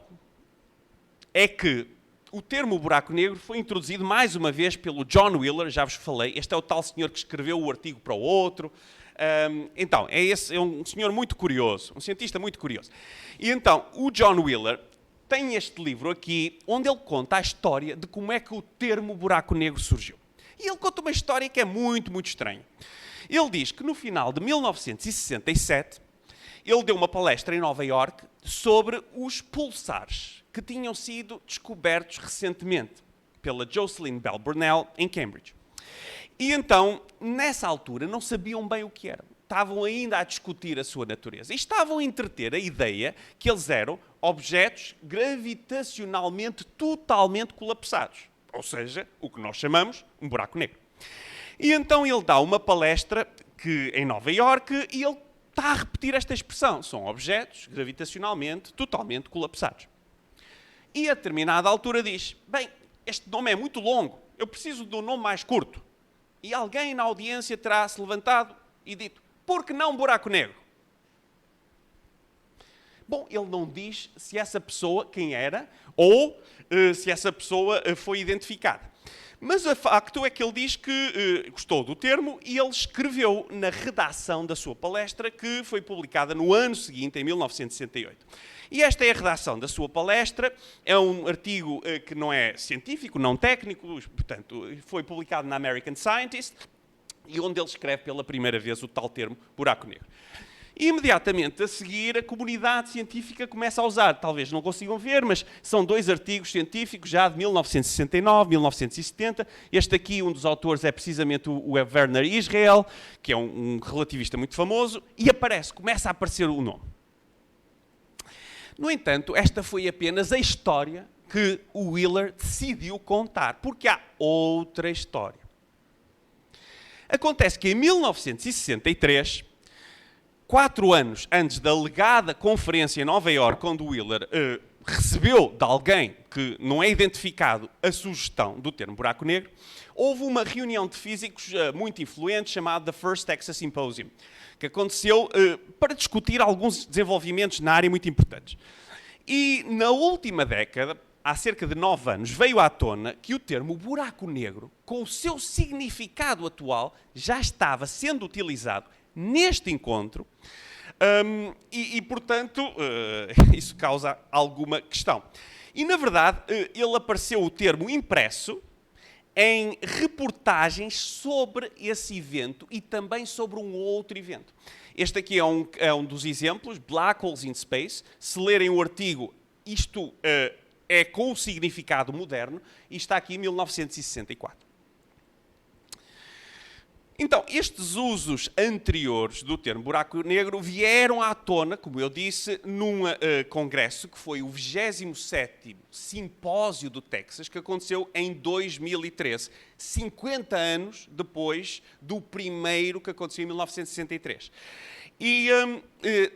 é que o termo buraco negro foi introduzido mais uma vez pelo John Wheeler, já vos falei. Este é o tal senhor que escreveu o artigo para o outro. Então, é um senhor muito curioso, um cientista muito curioso. E então, o John Wheeler tem este livro aqui, onde ele conta a história de como é que o termo buraco negro surgiu. E ele conta uma história que é muito, muito estranha. Ele diz que no final de 1967, ele deu uma palestra em Nova Iorque sobre os pulsares que tinham sido descobertos recentemente pela Jocelyn Bell Burnell em Cambridge. E então, nessa altura, não sabiam bem o que eram. Estavam ainda a discutir a sua natureza. E estavam a entreter a ideia que eles eram objetos gravitacionalmente totalmente colapsados. Ou seja, o que nós chamamos um buraco negro. E então ele dá uma palestra em Nova Iorque e ele está a repetir esta expressão. São objetos gravitacionalmente totalmente colapsados. E a determinada altura diz, bem, este nome é muito longo, eu preciso de um nome mais curto. E alguém na audiência terá se levantado e dito, por que não buraco negro? Bom, ele não diz se essa pessoa quem era ou se essa pessoa foi identificada. Mas o facto é que ele diz que gostou do termo e ele escreveu na redação da sua palestra que foi publicada no ano seguinte, em 1968. E esta é a redação da sua palestra. É um artigo que não é científico, não técnico, portanto, foi publicado na American Scientist e onde ele escreve pela primeira vez o tal termo buraco negro. E imediatamente a seguir, a comunidade científica começa a usar, talvez não consigam ver, mas são 2 artigos científicos já de 1969, 1970. Este aqui, um dos autores é precisamente o Werner Israel, que é um relativista muito famoso, e começa a aparecer o nome. No entanto, esta foi apenas a história que o Wheeler decidiu contar, porque há outra história. Acontece que em 1963, 4 anos antes da alegada conferência em Nova Iorque, onde Wheeler recebeu de alguém que não é identificado a sugestão do termo buraco negro, houve uma reunião de físicos muito influente chamada The First Texas Symposium, que aconteceu para discutir alguns desenvolvimentos na área muito importantes. E na última década, há cerca de 9 anos, veio à tona que o termo buraco negro, com o seu significado atual, já estava sendo utilizado neste encontro portanto, isso causa alguma questão. E, na verdade, ele apareceu o termo impresso em reportagens sobre esse evento e também sobre um outro evento. Este aqui é um dos exemplos, Black Holes in Space. Se lerem o artigo, isto é com o significado moderno e está aqui em 1964. Então, estes usos anteriores do termo buraco negro vieram à tona, como eu disse, num congresso que foi o 27º Simpósio do Texas, que aconteceu em 2013, 50 anos depois do primeiro que aconteceu em 1963. E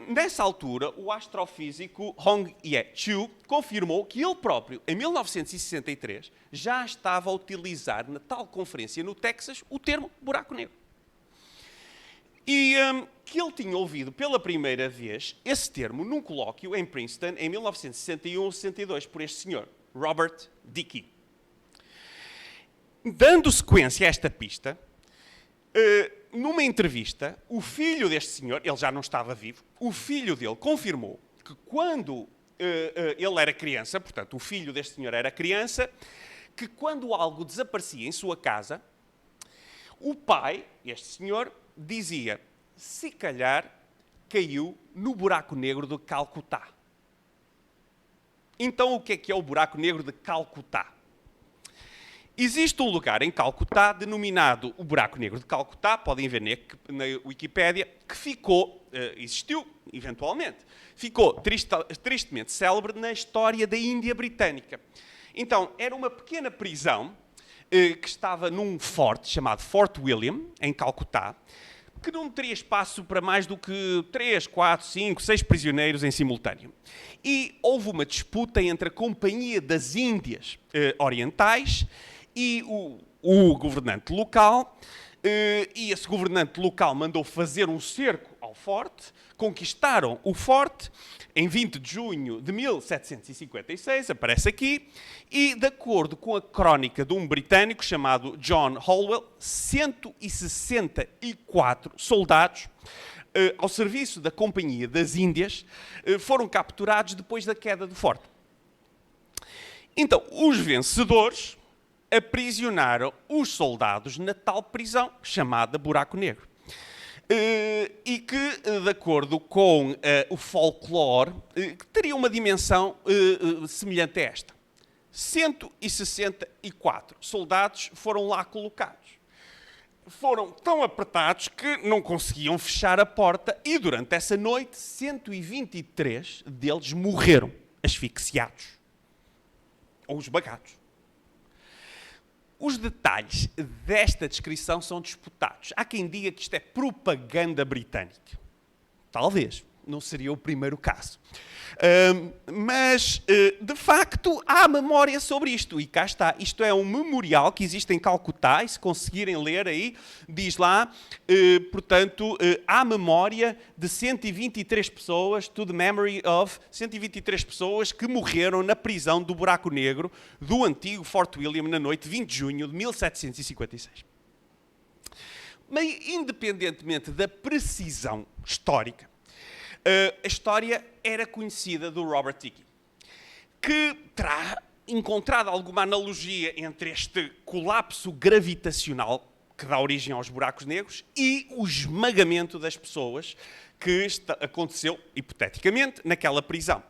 nessa altura, o astrofísico Hong-Ye Chu confirmou que ele próprio, em 1963, já estava a utilizar na tal conferência no Texas o termo buraco negro. E que ele tinha ouvido pela primeira vez esse termo num colóquio em Princeton em 1961 ou 62 por este senhor, Robert Dickey. Dando sequência a esta pista, numa entrevista, o filho deste senhor, ele já não estava vivo, o filho dele confirmou que quando ele era criança, portanto, o filho deste senhor era criança, que quando algo desaparecia em sua casa, o pai, este senhor, dizia, se calhar caiu no buraco negro de Calcutá. Então, o que é o buraco negro de Calcutá? Existe um lugar em Calcutá denominado o Buraco Negro de Calcutá, podem ver na Wikipédia, que existiu eventualmente, ficou tristemente célebre na história da Índia Britânica. Então, era uma pequena prisão que estava num forte chamado Fort William, em Calcutá, que não teria espaço para mais do que 3, 4, 5, 6 prisioneiros em simultâneo. E houve uma disputa entre a Companhia das Índias Orientais e o governante local, e esse governante local mandou fazer um cerco ao forte, conquistaram o forte em 20 de junho de 1756, aparece aqui, e de acordo com a crónica de um britânico chamado John Holwell, 164 soldados ao serviço da Companhia das Índias foram capturados depois da queda do forte. Então, os vencedores aprisionaram os soldados na tal prisão chamada Buraco Negro. E que, de acordo com o folclore, teria uma dimensão semelhante a esta. 164 soldados foram lá colocados. Foram tão apertados que não conseguiam fechar a porta e, durante essa noite, 123 deles morreram asfixiados ou esbagados. Os detalhes desta descrição são disputados. Há quem diga que isto é propaganda britânica. Talvez. Não seria o primeiro caso. Mas, de facto, há memória sobre isto. E cá está. Isto é um memorial que existe em Calcutá. E se conseguirem ler aí, diz lá, portanto, há memória de 123 pessoas, to the memory of 123 pessoas que morreram na prisão do Buraco Negro do antigo Fort William na noite de 20 de junho de 1756. Mas, independentemente da precisão histórica, a história era conhecida do Robert Dickey, que terá encontrado alguma analogia entre este colapso gravitacional que dá origem aos buracos negros e o esmagamento das pessoas que aconteceu, hipoteticamente, naquela prisão.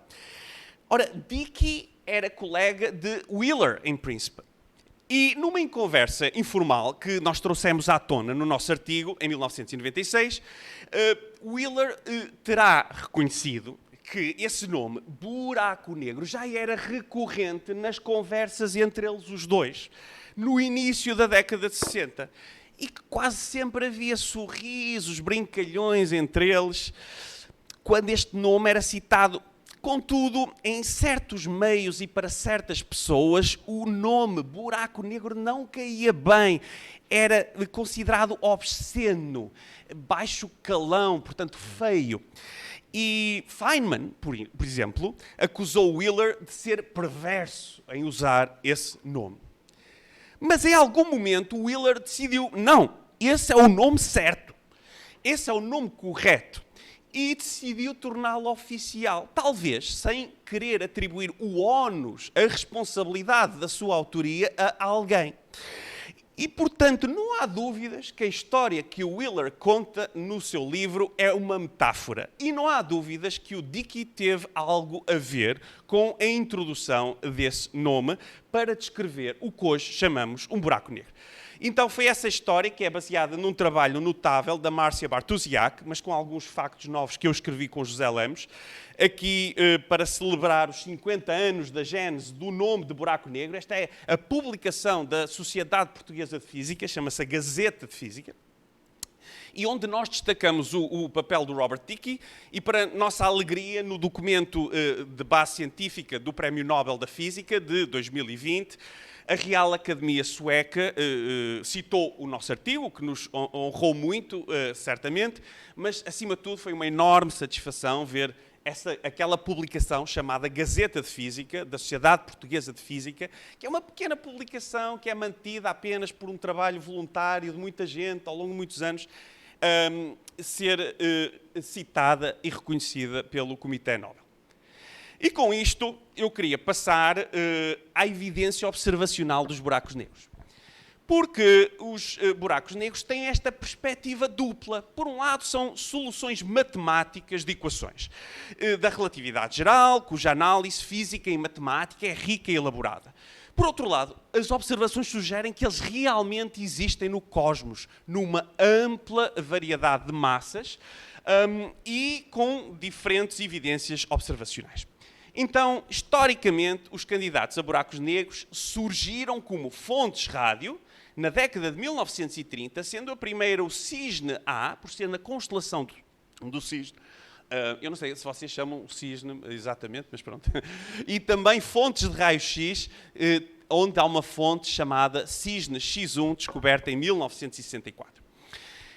Ora, Dickey era colega de Wheeler, em Princeton. E numa conversa informal que nós trouxemos à tona no nosso artigo, em 1996, Wheeler terá reconhecido que esse nome, Buraco Negro, já era recorrente nas conversas entre eles os dois, no início da década de 60. E que quase sempre havia sorrisos, brincalhões entre eles, quando este nome era citado. Contudo, em certos meios e para certas pessoas, o nome Buraco Negro não caía bem. Era considerado obsceno, baixo calão, portanto feio. E Feynman, por exemplo, acusou Wheeler de ser perverso em usar esse nome. Mas em algum momento Wheeler decidiu, não, esse é o nome certo, esse é o nome correto. E decidiu torná-lo oficial, talvez sem querer atribuir o ónus, a responsabilidade da sua autoria a alguém. E, portanto, não há dúvidas que a história que o Wheeler conta no seu livro é uma metáfora. E não há dúvidas que o Dickey teve algo a ver com a introdução desse nome para descrever o que hoje chamamos um buraco negro. Então foi essa história que é baseada num trabalho notável da Márcia Bartusiak, mas com alguns factos novos que eu escrevi com José Lemos, aqui para celebrar os 50 anos da gênese do nome de Buraco Negro. Esta é a publicação da Sociedade Portuguesa de Física, chama-se a Gazeta de Física, e onde nós destacamos o papel do Robert Dickey e, para nossa alegria, no documento de base científica do Prémio Nobel da Física de 2020, a Real Academia Sueca citou o nosso artigo, que nos honrou muito, certamente, mas, acima de tudo, foi uma enorme satisfação ver aquela publicação chamada Gazeta de Física, da Sociedade Portuguesa de Física, que é uma pequena publicação que é mantida apenas por um trabalho voluntário de muita gente ao longo de muitos anos, ser citada e reconhecida pelo Comitê Nobel. E com isto eu queria passar à evidência observacional dos buracos negros. Porque os buracos negros têm esta perspectiva dupla. Por um lado, são soluções matemáticas de equações da relatividade geral, cuja análise física e matemática é rica e elaborada. Por outro lado, as observações sugerem que eles realmente existem no cosmos, numa ampla variedade de massas e com diferentes evidências observacionais. Então, historicamente, os candidatos a buracos negros surgiram como fontes rádio na década de 1930, sendo a primeira o Cisne A, por ser na constelação do Cisne. Eu não sei se vocês chamam o Cisne exatamente, mas pronto. E também fontes de raio-x, onde há uma fonte chamada Cisne X1, descoberta em 1964.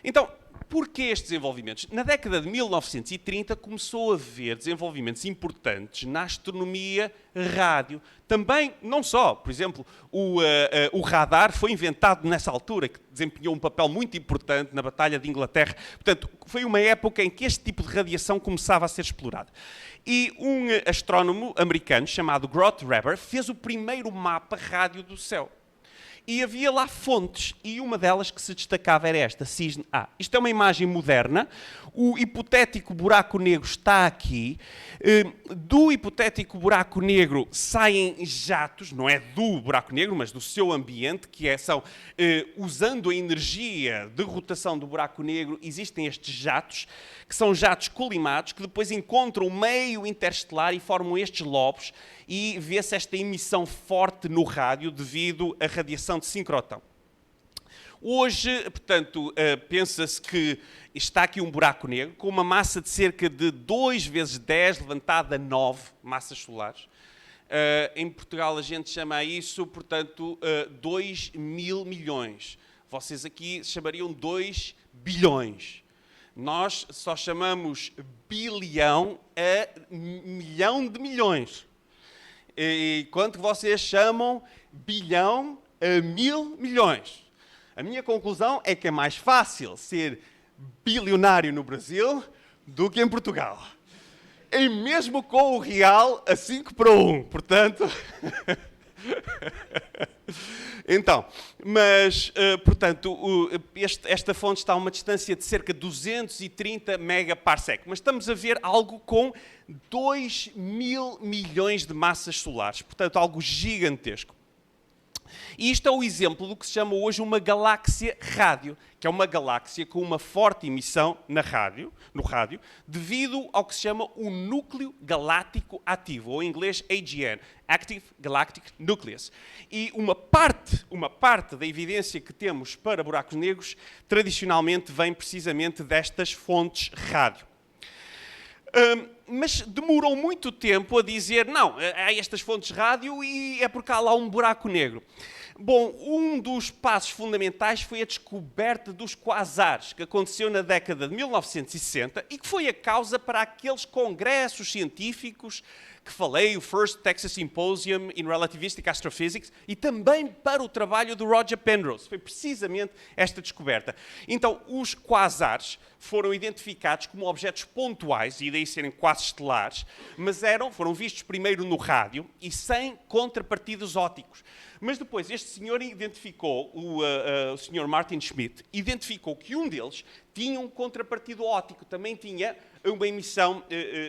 Então, porquê estes desenvolvimentos? Na década de 1930 começou a haver desenvolvimentos importantes na astronomia rádio. Também, não só, por exemplo, o radar foi inventado nessa altura, que desempenhou um papel muito importante na Batalha de Inglaterra. Portanto, foi uma época em que este tipo de radiação começava a ser explorado. E um astrónomo americano chamado Groth Reber fez o primeiro mapa rádio do céu. E havia lá fontes, e uma delas que se destacava era esta, Cisne A. Isto é uma imagem moderna, o hipotético buraco negro está aqui, do hipotético buraco negro saem jatos, não é do buraco negro, mas do seu ambiente, são, usando a energia de rotação do buraco negro, existem estes jatos, que são jatos colimados, que depois encontram o meio interestelar e formam estes lobos, e vê-se esta emissão forte no rádio devido à radiação de sincrotão. Hoje, portanto, pensa-se que está aqui um buraco negro com uma massa de cerca de 2 vezes 10 levantada a 9 massas solares. Em Portugal a gente chama isso, portanto, 2 mil milhões. Vocês aqui chamariam 2 bilhões. Nós só chamamos bilhão a milhão de milhões. E quanto vocês chamam bilhão a 1000 milhões? A minha conclusão é que é mais fácil ser bilionário no Brasil do que em Portugal. E mesmo com o real a 5-1, portanto... Então, mas, portanto, esta fonte está a uma distância de cerca de 230 megaparsec, mas estamos a ver algo com 2 mil milhões de massas solares, portanto, algo gigantesco. E isto é o exemplo do que se chama hoje uma galáxia rádio, que é uma galáxia com uma forte emissão no rádio, devido ao que se chama o núcleo galáctico ativo, ou em inglês AGN, Active Galactic Nucleus. E uma parte da evidência que temos para buracos negros, tradicionalmente, vem precisamente destas fontes rádio. Mas demorou muito tempo a dizer, não, há estas fontes rádio e é porque há lá um buraco negro. Bom, um dos passos fundamentais foi a descoberta dos quasares, que aconteceu na década de 1960 e que foi a causa para aqueles congressos científicos que falei, o First Texas Symposium in Relativistic Astrophysics, e também para o trabalho do Roger Penrose. Foi precisamente esta descoberta. Então, os quasares foram identificados como objetos pontuais, e daí serem quase estelares, mas foram vistos primeiro no rádio e sem contrapartidos ópticos. Mas depois este senhor identificou, o senhor Martin Schmidt, identificou que um deles tinha um contrapartido óptico, também tinha uma emissão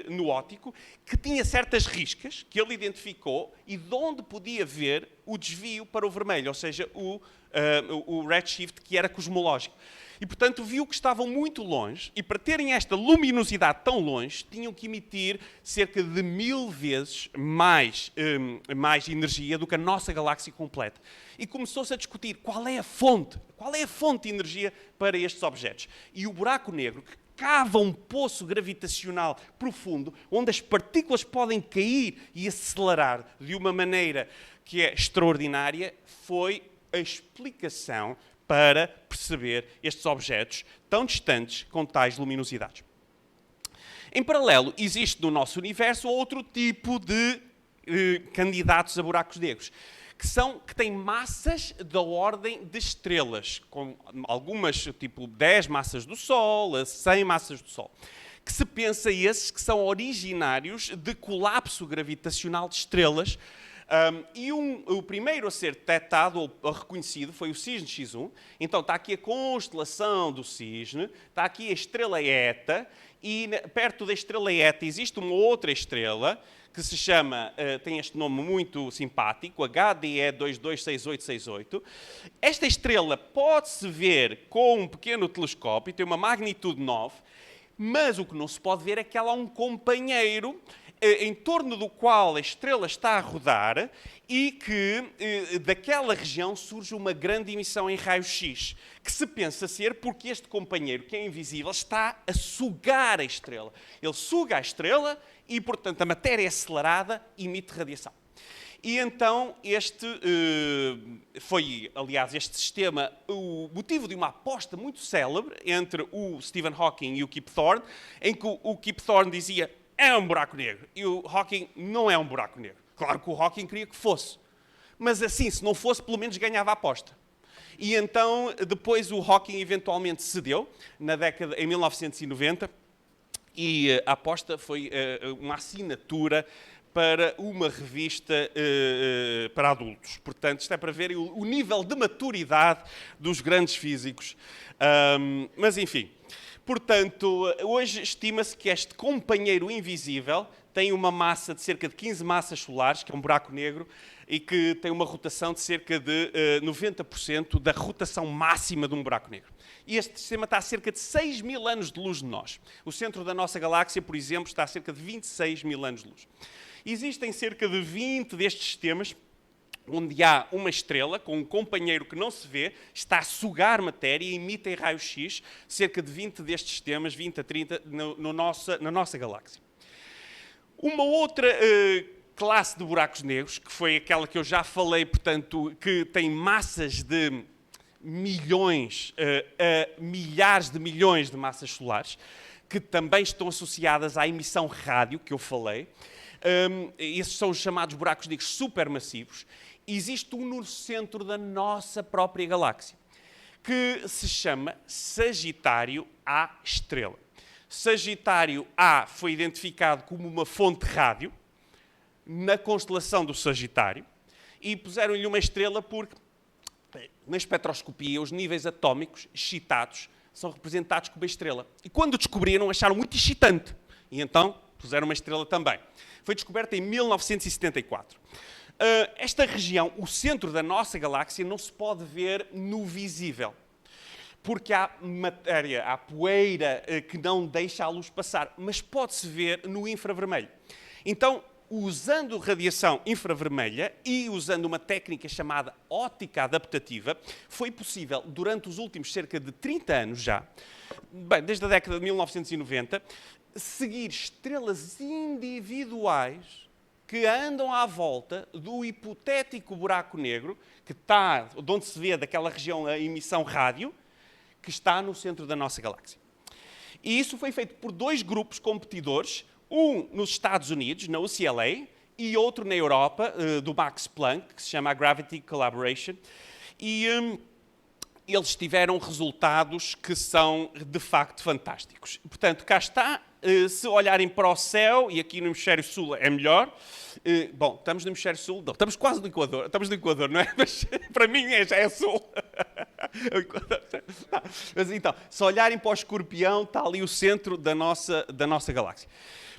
no óptico, que tinha certas riscas que ele identificou e de onde podia ver o desvio para o vermelho, ou seja, o redshift, que era cosmológico. E, portanto, viu que estavam muito longe e, para terem esta luminosidade tão longe, tinham que emitir cerca de 1000 vezes mais energia do que a nossa galáxia completa. E começou-se a discutir qual é a fonte de energia para estes objetos. E o buraco negro, que cava um poço gravitacional profundo, onde as partículas podem cair e acelerar de uma maneira que é extraordinária, foi a explicação para perceber estes objetos tão distantes com tais luminosidades. Em paralelo, existe no nosso universo outro tipo de candidatos a buracos negros, que têm massas da ordem de estrelas, com algumas, tipo 10 massas do Sol, a 100 massas do Sol, que se pensa esses que são originários de colapso gravitacional de estrelas. O primeiro a ser detectado ou reconhecido foi o Cisne X1. Então está aqui a constelação do Cisne, está aqui a estrela Eta, e perto da estrela Eta existe uma outra estrela que se chama, tem este nome muito simpático, HDE 226868. Esta estrela pode-se ver com um pequeno telescópio, tem uma magnitude 9, mas o que não se pode ver é que ela há um companheiro em torno do qual a estrela está a rodar e que daquela região surge uma grande emissão em raio-x, que se pensa ser porque este companheiro, que é invisível, está a sugar a estrela. Ele suga a estrela e, portanto, a matéria acelerada emite radiação. E então este sistema, o motivo de uma aposta muito célebre entre o Stephen Hawking e o Kip Thorne, em que o Kip Thorne dizia é um buraco negro e o Hawking não é um buraco negro. Claro que o Hawking queria que fosse, mas assim, se não fosse, pelo menos ganhava a aposta. E então, depois o Hawking eventualmente cedeu, em 1990, e a aposta foi uma assinatura para uma revista para adultos. Portanto, isto é para ver o nível de maturidade dos grandes físicos. Mas, enfim. Portanto, hoje estima-se que este companheiro invisível tem uma massa de cerca de 15 massas solares, que é um buraco negro, e que tem uma rotação de cerca de 90% da rotação máxima de um buraco negro. E este sistema está a cerca de 6 mil anos de luz de nós. O centro da nossa galáxia, por exemplo, está a cerca de 26 mil anos de luz. Existem cerca de 20 destes sistemas onde há uma estrela com um companheiro que não se vê, está a sugar matéria e emite em raio-x cerca de 20 destes sistemas, 20 a 30, na nossa galáxia. Uma outra classe de buracos negros, que foi aquela que eu já falei, portanto, que tem massas de milhões a milhares de milhões de massas solares, que também estão associadas à emissão rádio, que eu falei. Esses são os chamados buracos negros supermassivos. Existe um no centro da nossa própria galáxia, que se chama Sagitário A estrela. Sagitário A foi identificado como uma fonte rádio na constelação do Sagitário e puseram-lhe uma estrela porque, na espectroscopia, os níveis atómicos excitados são representados como uma estrela. E quando o descobriram, acharam muito excitante. E então puseram uma estrela também. Foi descoberta em 1974. Esta região, o centro da nossa galáxia, não se pode ver no visível, porque há matéria, há poeira que não deixa a luz passar, mas pode-se ver no infravermelho. Então, usando radiação infravermelha e usando uma técnica chamada óptica adaptativa, foi possível, durante os últimos cerca de 30 anos já, desde a década de 1990, seguir estrelas individuais que andam à volta do hipotético buraco negro, que está, de onde se vê daquela região a emissão rádio, que está no centro da nossa galáxia. E isso foi feito por dois grupos competidores, um nos Estados Unidos, na UCLA, e outro na Europa, do Max Planck, que se chama Gravity Collaboration. E eles tiveram resultados que são, de facto, fantásticos. Portanto, cá está. Se olharem para o céu, e aqui no Hemisfério Sul é melhor, bom, estamos no Hemisfério Sul, não, estamos quase no Equador, não é? Mas para mim já é Sul. Mas então, se olharem para o Escorpião, está ali o centro da nossa galáxia.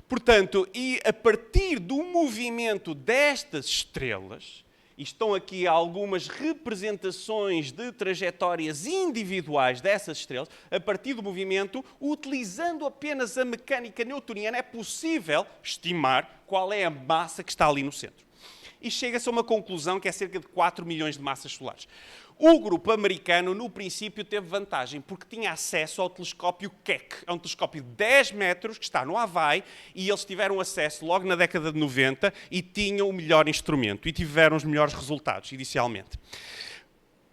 Portanto, e a partir do movimento destas estrelas, e estão aqui algumas representações de trajetórias individuais dessas estrelas, a partir do movimento, utilizando apenas a mecânica newtoniana, é possível estimar qual é a massa que está ali no centro. E chega-se a uma conclusão que é cerca de 4 milhões de massas solares. O grupo americano, no princípio, teve vantagem, porque tinha acesso ao telescópio Keck. É um telescópio de 10 metros, que está no Havaí, e eles tiveram acesso logo na década de 90 e tinham o melhor instrumento, e tiveram os melhores resultados, inicialmente.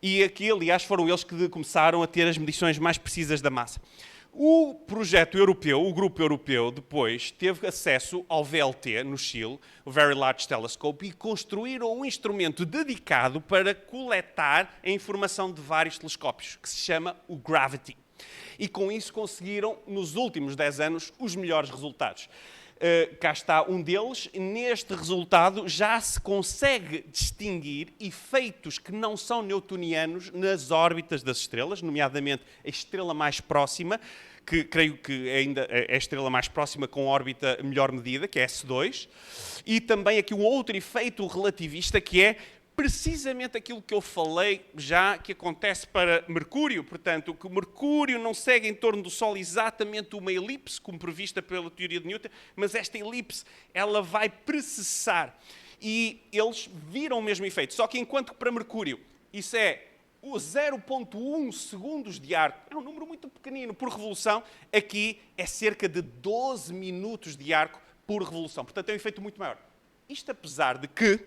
E aqui, aliás, foram eles que começaram a ter as medições mais precisas da massa. O projeto europeu, o grupo europeu, depois teve acesso ao VLT, no Chile, o Very Large Telescope, e construíram um instrumento dedicado para coletar a informação de vários telescópios, que se chama o Gravity. E com isso conseguiram, nos últimos 10 anos, os melhores resultados. Cá está um deles. Neste resultado já se consegue distinguir efeitos que não são newtonianos nas órbitas das estrelas, nomeadamente a estrela mais próxima, que creio que ainda é a estrela mais próxima com órbita melhor medida, que é S2, e também aqui um outro efeito relativista, que é precisamente aquilo que eu falei já que acontece para Mercúrio. Portanto, que Mercúrio não segue em torno do Sol exatamente uma elipse, como prevista pela teoria de Newton, mas esta elipse ela vai precessar. E eles viram o mesmo efeito. Só que enquanto que para Mercúrio isso é o 0,1 segundos de arco, é um número muito pequenino por revolução, aqui é cerca de 12 minutos de arco por revolução. Portanto, é um efeito muito maior. Isto apesar de que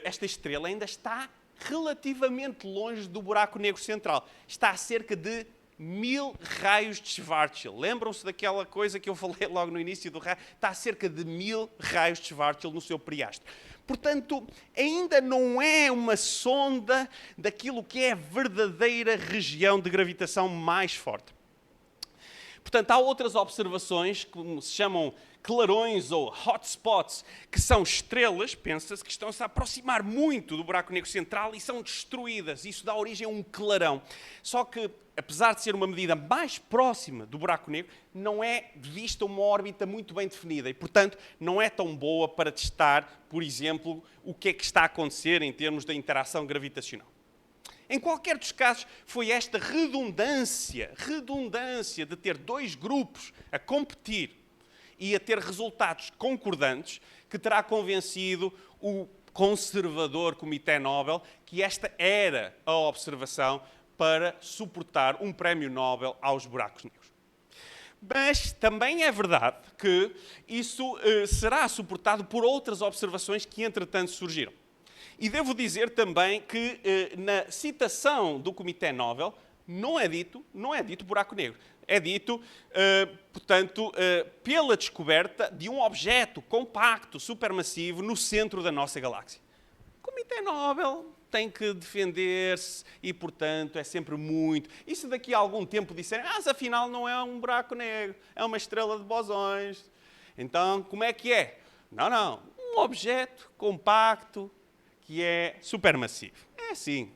esta estrela ainda está relativamente longe do buraco negro central. Está a cerca de 1000 raios de Schwarzschild. Lembram-se daquela coisa que eu falei logo no início do raio? Está a cerca de 1000 raios de Schwarzschild no seu periastro. Portanto, ainda não é uma sonda daquilo que é a verdadeira região de gravitação mais forte. Portanto, há outras observações que se chamam clarões ou hotspots, que são estrelas, pensa-se, que estão-se a aproximar muito do buraco negro central e são destruídas. Isso dá origem a um clarão. Só que, apesar de ser uma medida mais próxima do buraco negro, não é vista uma órbita muito bem definida e, portanto, não é tão boa para testar, por exemplo, o que é que está a acontecer em termos da interação gravitacional. Em qualquer dos casos, foi esta redundância de ter dois grupos a competir e a ter resultados concordantes que terá convencido o conservador Comitê Nobel que esta era a observação para suportar um prémio Nobel aos buracos negros. Mas também é verdade que isso será suportado por outras observações que, entretanto, surgiram. E devo dizer também que na citação do Comitê Nobel não é dito buraco negro. É dito, portanto, pela descoberta de um objeto compacto, supermassivo, no centro da nossa galáxia. O Comitê Nobel tem que defender-se e, portanto, é sempre muito... E se daqui a algum tempo disserem, mas afinal não é um buraco negro, é uma estrela de bosões. Então, como é que é? Não, um objeto compacto que é supermassivo. É assim.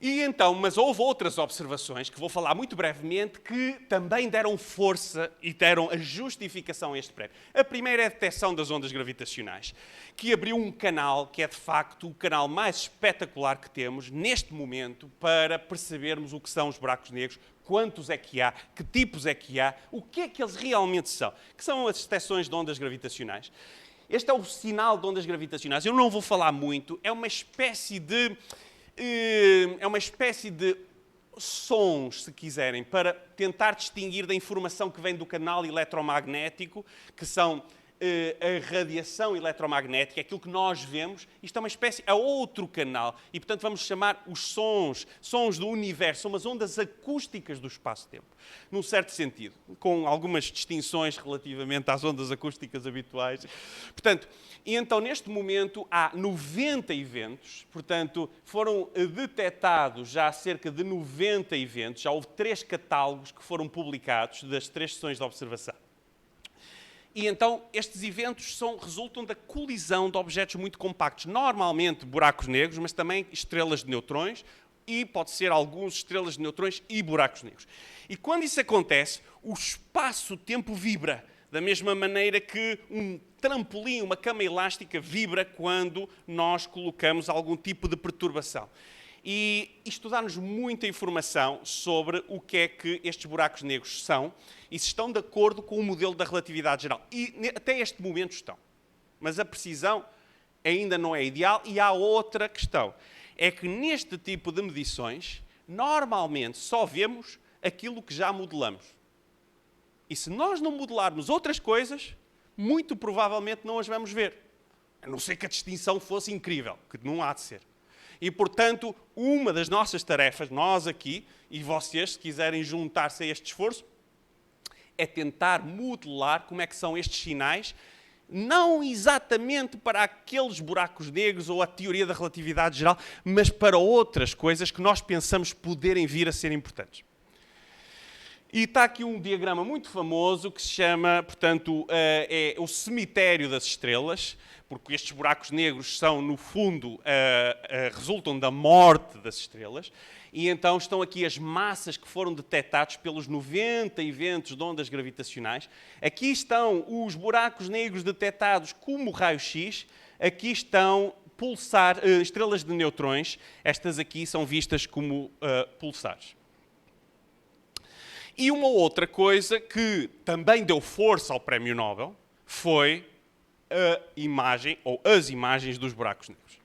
E então, mas houve outras observações, que vou falar muito brevemente, que também deram força e deram a justificação a este prémio. A primeira é a detecção das ondas gravitacionais, que abriu um canal que é, de facto, o canal mais espetacular que temos neste momento para percebermos o que são os buracos negros, quantos é que há, que tipos é que há, o que é que eles realmente são, que são as detecções de ondas gravitacionais. Este é o sinal de ondas gravitacionais. Eu não vou falar muito, é uma espécie de sons, se quiserem, para tentar distinguir da informação que vem do canal eletromagnético, que são a radiação eletromagnética, aquilo que nós vemos. Isto é uma espécie, é outro canal. E, portanto, vamos chamar os sons do universo, são as ondas acústicas do espaço-tempo, num certo sentido, com algumas distinções relativamente às ondas acústicas habituais. Portanto, e então, neste momento, há 90 eventos, portanto, foram detectados já cerca de 90 eventos, já houve 3 catálogos que foram publicados das 3 sessões de observação. E então, estes eventos resultam da colisão de objetos muito compactos, normalmente buracos negros, mas também estrelas de neutrões, e pode ser algumas estrelas de neutrões e buracos negros. E quando isso acontece, o espaço-tempo vibra, da mesma maneira que um trampolim, uma cama elástica, vibra quando nós colocamos algum tipo de perturbação. E isto dá-nos muita informação sobre o que é que estes buracos negros são e se estão de acordo com o modelo da relatividade geral. E até este momento estão. Mas a precisão ainda não é ideal. E há outra questão. É que neste tipo de medições, normalmente só vemos aquilo que já modelamos. E se nós não modelarmos outras coisas, muito provavelmente não as vamos ver. A não ser que a distinção fosse incrível, que não há de ser. E, portanto, uma das nossas tarefas, nós aqui, e vocês, se quiserem juntar-se a este esforço, é tentar modelar como é que são estes sinais, não exatamente para aqueles buracos negros ou a teoria da relatividade geral, mas para outras coisas que nós pensamos poderem vir a ser importantes. E está aqui um diagrama muito famoso que se chama, portanto, é o cemitério das estrelas, porque estes buracos negros são, no fundo, resultam da morte das estrelas. E então estão aqui as massas que foram detectados pelos 90 eventos de ondas gravitacionais. Aqui estão os buracos negros detectados como raio-x. Aqui estão estrelas de neutrões. Estas aqui são vistas como pulsares. E uma outra coisa que também deu força ao Prémio Nobel foi a imagem, ou as imagens dos buracos negros.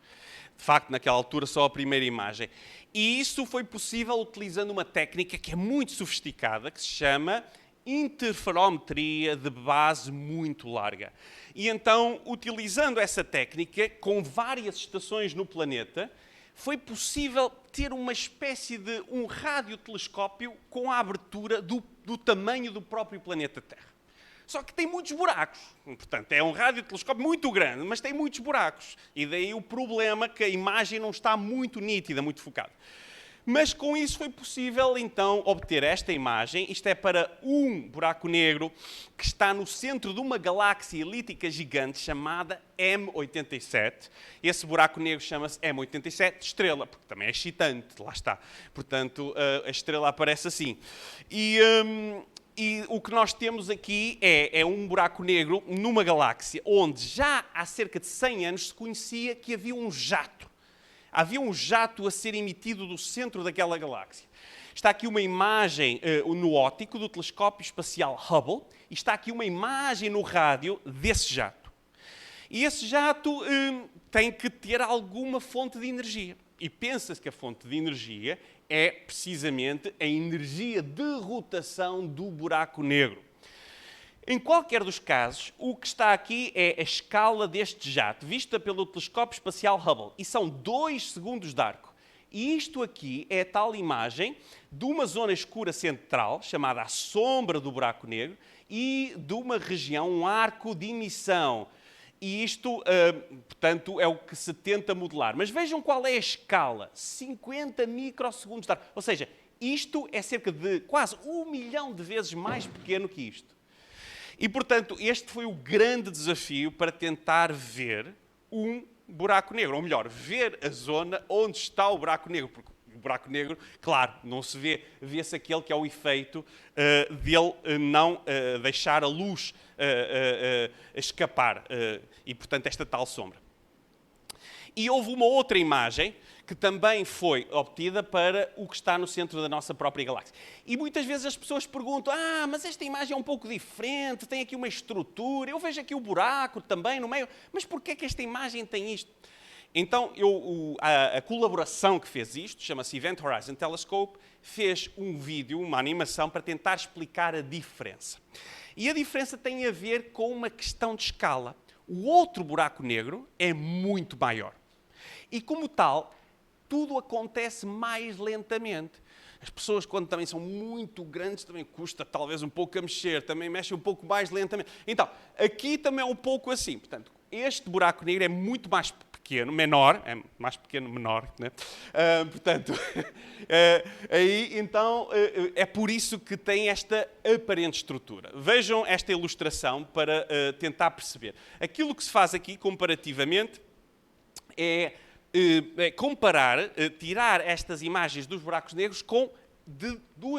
De facto, naquela altura, só a primeira imagem. E isso foi possível utilizando uma técnica que é muito sofisticada, que se chama interferometria de base muito larga. E então, utilizando essa técnica, com várias estações no planeta, foi possível ter uma espécie de um radiotelescópio com a abertura do tamanho do próprio planeta Terra. Só que tem muitos buracos. Portanto, é um radiotelescópio muito grande, mas tem muitos buracos. E daí o problema que a imagem não está muito nítida, muito focada. Mas com isso foi possível, então, obter esta imagem. Isto é para um buraco negro que está no centro de uma galáxia elíptica gigante chamada M87. Esse buraco negro chama-se M87 estrela, porque também é excitante, lá está. Portanto, a estrela aparece assim. E o que nós temos aqui é um buraco negro numa galáxia onde já há cerca de 100 anos se conhecia que havia um jato. Havia um jato a ser emitido do centro daquela galáxia. Está aqui uma imagem no óptico do telescópio espacial Hubble e está aqui uma imagem no rádio desse jato. E esse jato tem que ter alguma fonte de energia. E pensa-se que a fonte de energia é precisamente a energia de rotação do buraco negro. Em qualquer dos casos, o que está aqui é a escala deste jato, vista pelo telescópio espacial Hubble, e são 2 segundos de arco. E isto aqui é a tal imagem de uma zona escura central, chamada a sombra do buraco negro, e de uma região, um arco de emissão. E isto, portanto, é o que se tenta modelar. Mas vejam qual é a escala, 50 microsegundos de arco. Ou seja, isto é cerca de quase 1 milhão de vezes mais pequeno que isto. E, portanto, este foi o grande desafio para tentar ver um buraco negro. Ou melhor, ver a zona onde está o buraco negro. Porque o buraco negro, claro, não se vê. Vê-se aquele que é o efeito dele não deixar a luz escapar. E, portanto, esta tal sombra. E houve uma outra imagem que também foi obtida para o que está no centro da nossa própria galáxia. E muitas vezes as pessoas perguntam, mas esta imagem é um pouco diferente, tem aqui uma estrutura, eu vejo aqui o buraco também no meio, mas porquê é que esta imagem tem isto? Então, a colaboração que fez isto, chama-se Event Horizon Telescope, fez um vídeo, uma animação, para tentar explicar a diferença. E a diferença tem a ver com uma questão de escala. O outro buraco negro é muito maior. E, como tal, tudo acontece mais lentamente. As pessoas, quando também são muito grandes, também custa talvez um pouco a mexer, também mexem um pouco mais lentamente. Então, aqui também é um pouco assim. Portanto, este buraco negro é muito mais pequeno, menor, é mais pequeno, menor, né? Portanto, aí, então, é por isso que tem esta aparente estrutura. Vejam esta ilustração para tentar perceber. Aquilo que se faz aqui, comparativamente, é comparar, tirar estas imagens dos buracos negros com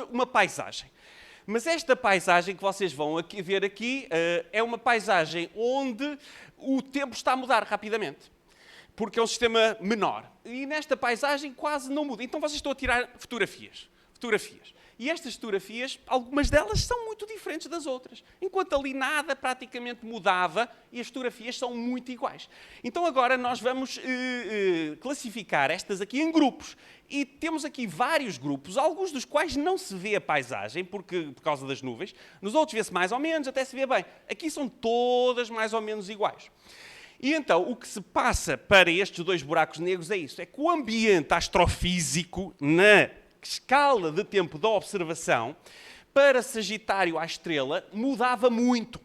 uma paisagem. Mas esta paisagem que vocês vão ver aqui é uma paisagem onde o tempo está a mudar rapidamente, porque é um sistema menor. E nesta paisagem quase não muda. Então vocês estão a tirar fotografias. E estas fotografias, algumas delas são muito diferentes das outras. Enquanto ali nada praticamente mudava e as fotografias são muito iguais. Então agora nós vamos classificar estas aqui em grupos. E temos aqui vários grupos, alguns dos quais não se vê a paisagem por causa das nuvens. Nos outros vê-se mais ou menos, até se vê bem. Aqui são todas mais ou menos iguais. E então o que se passa para estes 2 buracos negros é isso. É que o ambiente astrofísico na escala de tempo da observação, para Sagitário à estrela, mudava muito.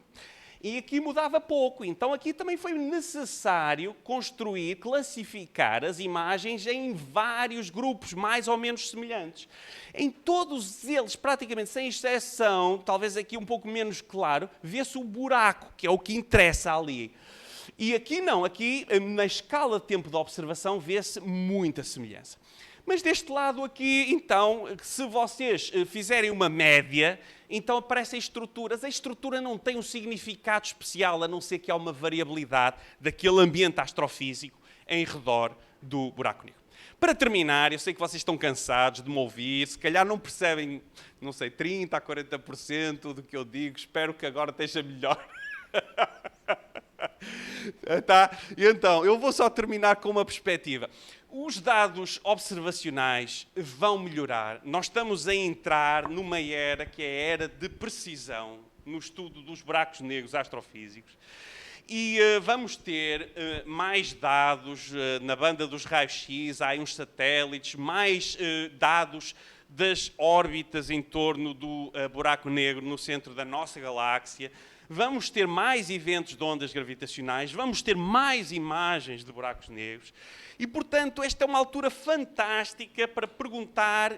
E aqui mudava pouco. Então aqui também foi necessário construir, classificar as imagens em vários grupos mais ou menos semelhantes. Em todos eles, praticamente sem exceção, talvez aqui um pouco menos claro, vê-se o buraco, que é o que interessa ali. E aqui não, aqui na escala de tempo da observação vê-se muita semelhança. Mas deste lado aqui, então, se vocês fizerem uma média, então aparecem estruturas. A estrutura não tem um significado especial, a não ser que há uma variabilidade daquele ambiente astrofísico em redor do buraco negro. Para terminar, eu sei que vocês estão cansados de me ouvir, se calhar não percebem, não sei, 30% a 40% do que eu digo, espero que agora esteja melhor. Tá? E então, eu vou só terminar com uma perspectiva. Os dados observacionais vão melhorar. Nós estamos a entrar numa era que é a era de precisão no estudo dos buracos negros astrofísicos. E vamos ter mais dados na banda dos raios-x, há uns satélites, mais dados das órbitas em torno do buraco negro no centro da nossa galáxia. Vamos ter mais eventos de ondas gravitacionais, vamos ter mais imagens de buracos negros. E, portanto, esta é uma altura fantástica para perguntar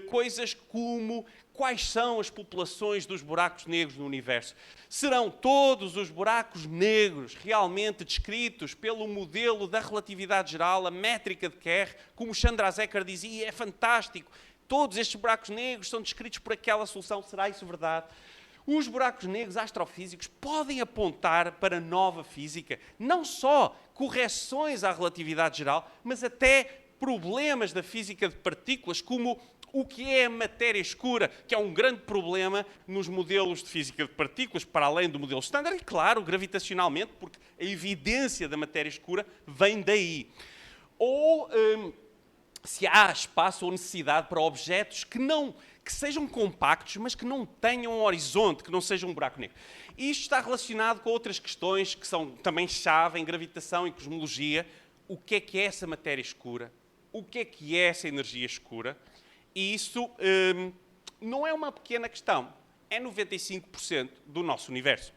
coisas como quais são as populações dos buracos negros no universo. Serão todos os buracos negros realmente descritos pelo modelo da relatividade geral, a métrica de Kerr, como Chandrasekhar dizia, é fantástico. Todos estes buracos negros são descritos por aquela solução. Será isso verdade? Os buracos negros astrofísicos podem apontar para nova física, não só correções à relatividade geral, mas até problemas da física de partículas, como o que é a matéria escura, que é um grande problema nos modelos de física de partículas, para além do modelo standard, e, claro, gravitacionalmente, porque a evidência da matéria escura vem daí. Ou se há espaço ou necessidade para objetos que sejam compactos, mas que não tenham um horizonte, que não sejam um buraco negro. Isto está relacionado com outras questões que são também chave em gravitação e cosmologia. O que é essa matéria escura? O que é essa energia escura? E isso não é uma pequena questão, é 95% do nosso universo.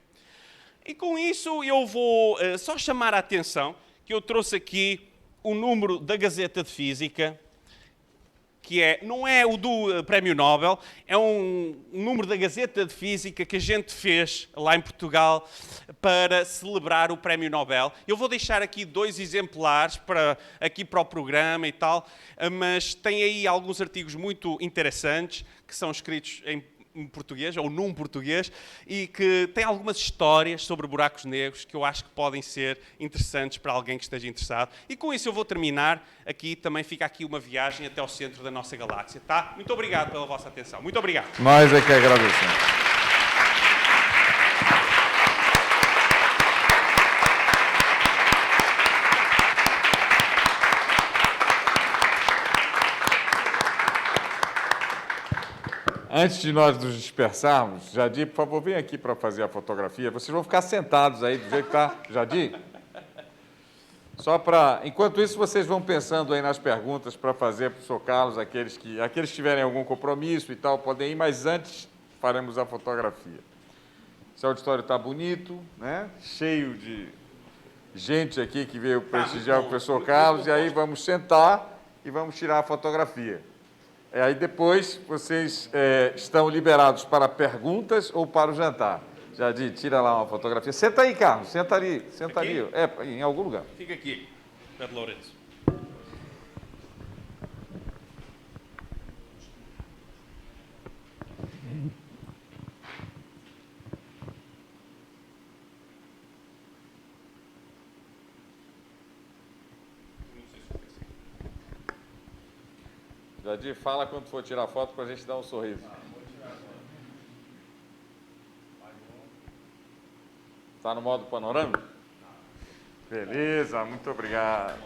E com isso eu vou só chamar a atenção que eu trouxe aqui o número da Gazeta de Física, que não é o do Prémio Nobel, é um número da Gazeta de Física que a gente fez lá em Portugal para celebrar o Prémio Nobel. Eu vou deixar aqui 2 exemplares aqui para o programa e tal, mas tem aí alguns artigos muito interessantes que são escritos em português, ou num português, e que tem algumas histórias sobre buracos negros que eu acho que podem ser interessantes para alguém que esteja interessado. E com isso eu vou terminar. Aqui também fica aqui uma viagem até ao centro da nossa galáxia, tá? Muito obrigado pela vossa atenção. Muito obrigado. Nós é que agradecemos. Antes de nós nos dispersarmos, Jadir, por favor, vem aqui para fazer a fotografia. Vocês vão ficar sentados aí do jeito que está. Jadir? Só para... Enquanto isso, vocês vão pensando aí nas perguntas para fazer para o Sr. Carlos, aqueles que tiverem algum compromisso e tal, podem ir, mas antes faremos a fotografia. Esse auditório está bonito, né? Cheio de gente aqui que veio prestigiar o professor Carlos, e aí vamos sentar e vamos tirar a fotografia. Aí depois vocês estão liberados para perguntas ou para o jantar. Jadir, tira lá uma fotografia. Senta aí, Carlos, senta ali. Senta aqui? Ali. Em algum lugar. Fica aqui, Pedro Lourenço. Jadir, fala quando for tirar foto para a gente dar um sorriso. Está no modo panorâmico? Beleza, muito obrigado.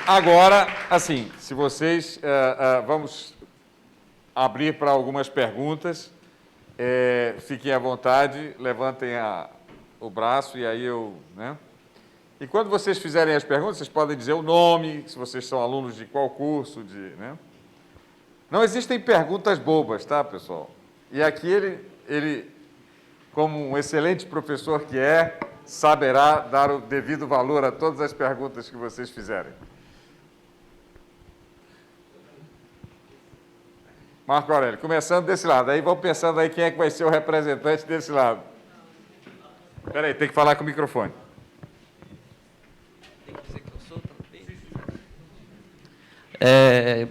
Agora, assim, se vocês... vamos abrir para algumas perguntas. Fiquem à vontade, levantem o braço e aí eu... né? E quando vocês fizerem as perguntas, vocês podem dizer o nome, se vocês são alunos de qual curso, né? Não existem perguntas bobas, tá, pessoal? E aqui ele, como um excelente professor que saberá dar o devido valor a todas as perguntas que vocês fizerem. Marco Aurélio, começando desse lado. Aí vão pensando aí quem é que vai ser o representante desse lado. Espera aí, tem que falar com o microfone.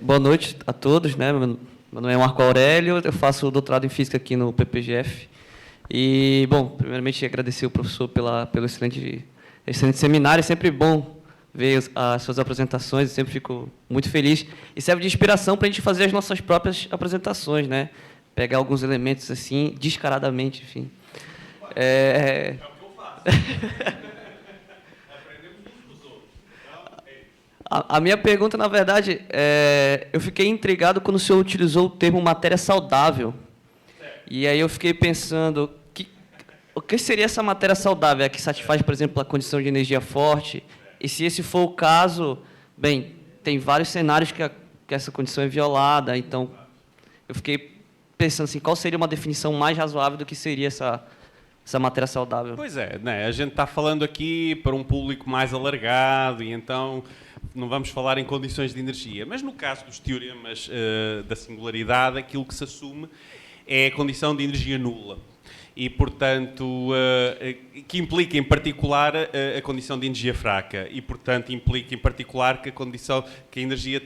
Boa noite a todos, né? Meu nome é Marco Aurélio, eu faço doutorado em Física aqui no PPGF. E, bom, primeiramente agradecer o professor pelo excelente seminário. É sempre bom ver as suas apresentações, eu sempre fico muito feliz. E serve de inspiração para a gente fazer as nossas próprias apresentações, né? Pegar alguns elementos assim, descaradamente, enfim. É o que eu faço. Aprendemos uns dos outros. Então, A minha pergunta, na verdade, eu fiquei intrigado quando o senhor utilizou o termo matéria saudável. certo. E aí eu fiquei pensando, o que seria essa matéria saudável? É a que satisfaz, por exemplo, a condição de energia forte? E se esse for o caso, bem, tem vários cenários que essa condição é violada, então eu fiquei pensando assim, qual seria uma definição mais razoável do que seria essa matéria saudável? Pois é, né? A gente está falando aqui para um público mais alargado e então não vamos falar em condições de energia. Mas no caso dos teoremas da singularidade, aquilo que se assume é a condição de energia nula. E, portanto, que implica, em particular, a condição de energia fraca. E, portanto, implica, em particular, que a energia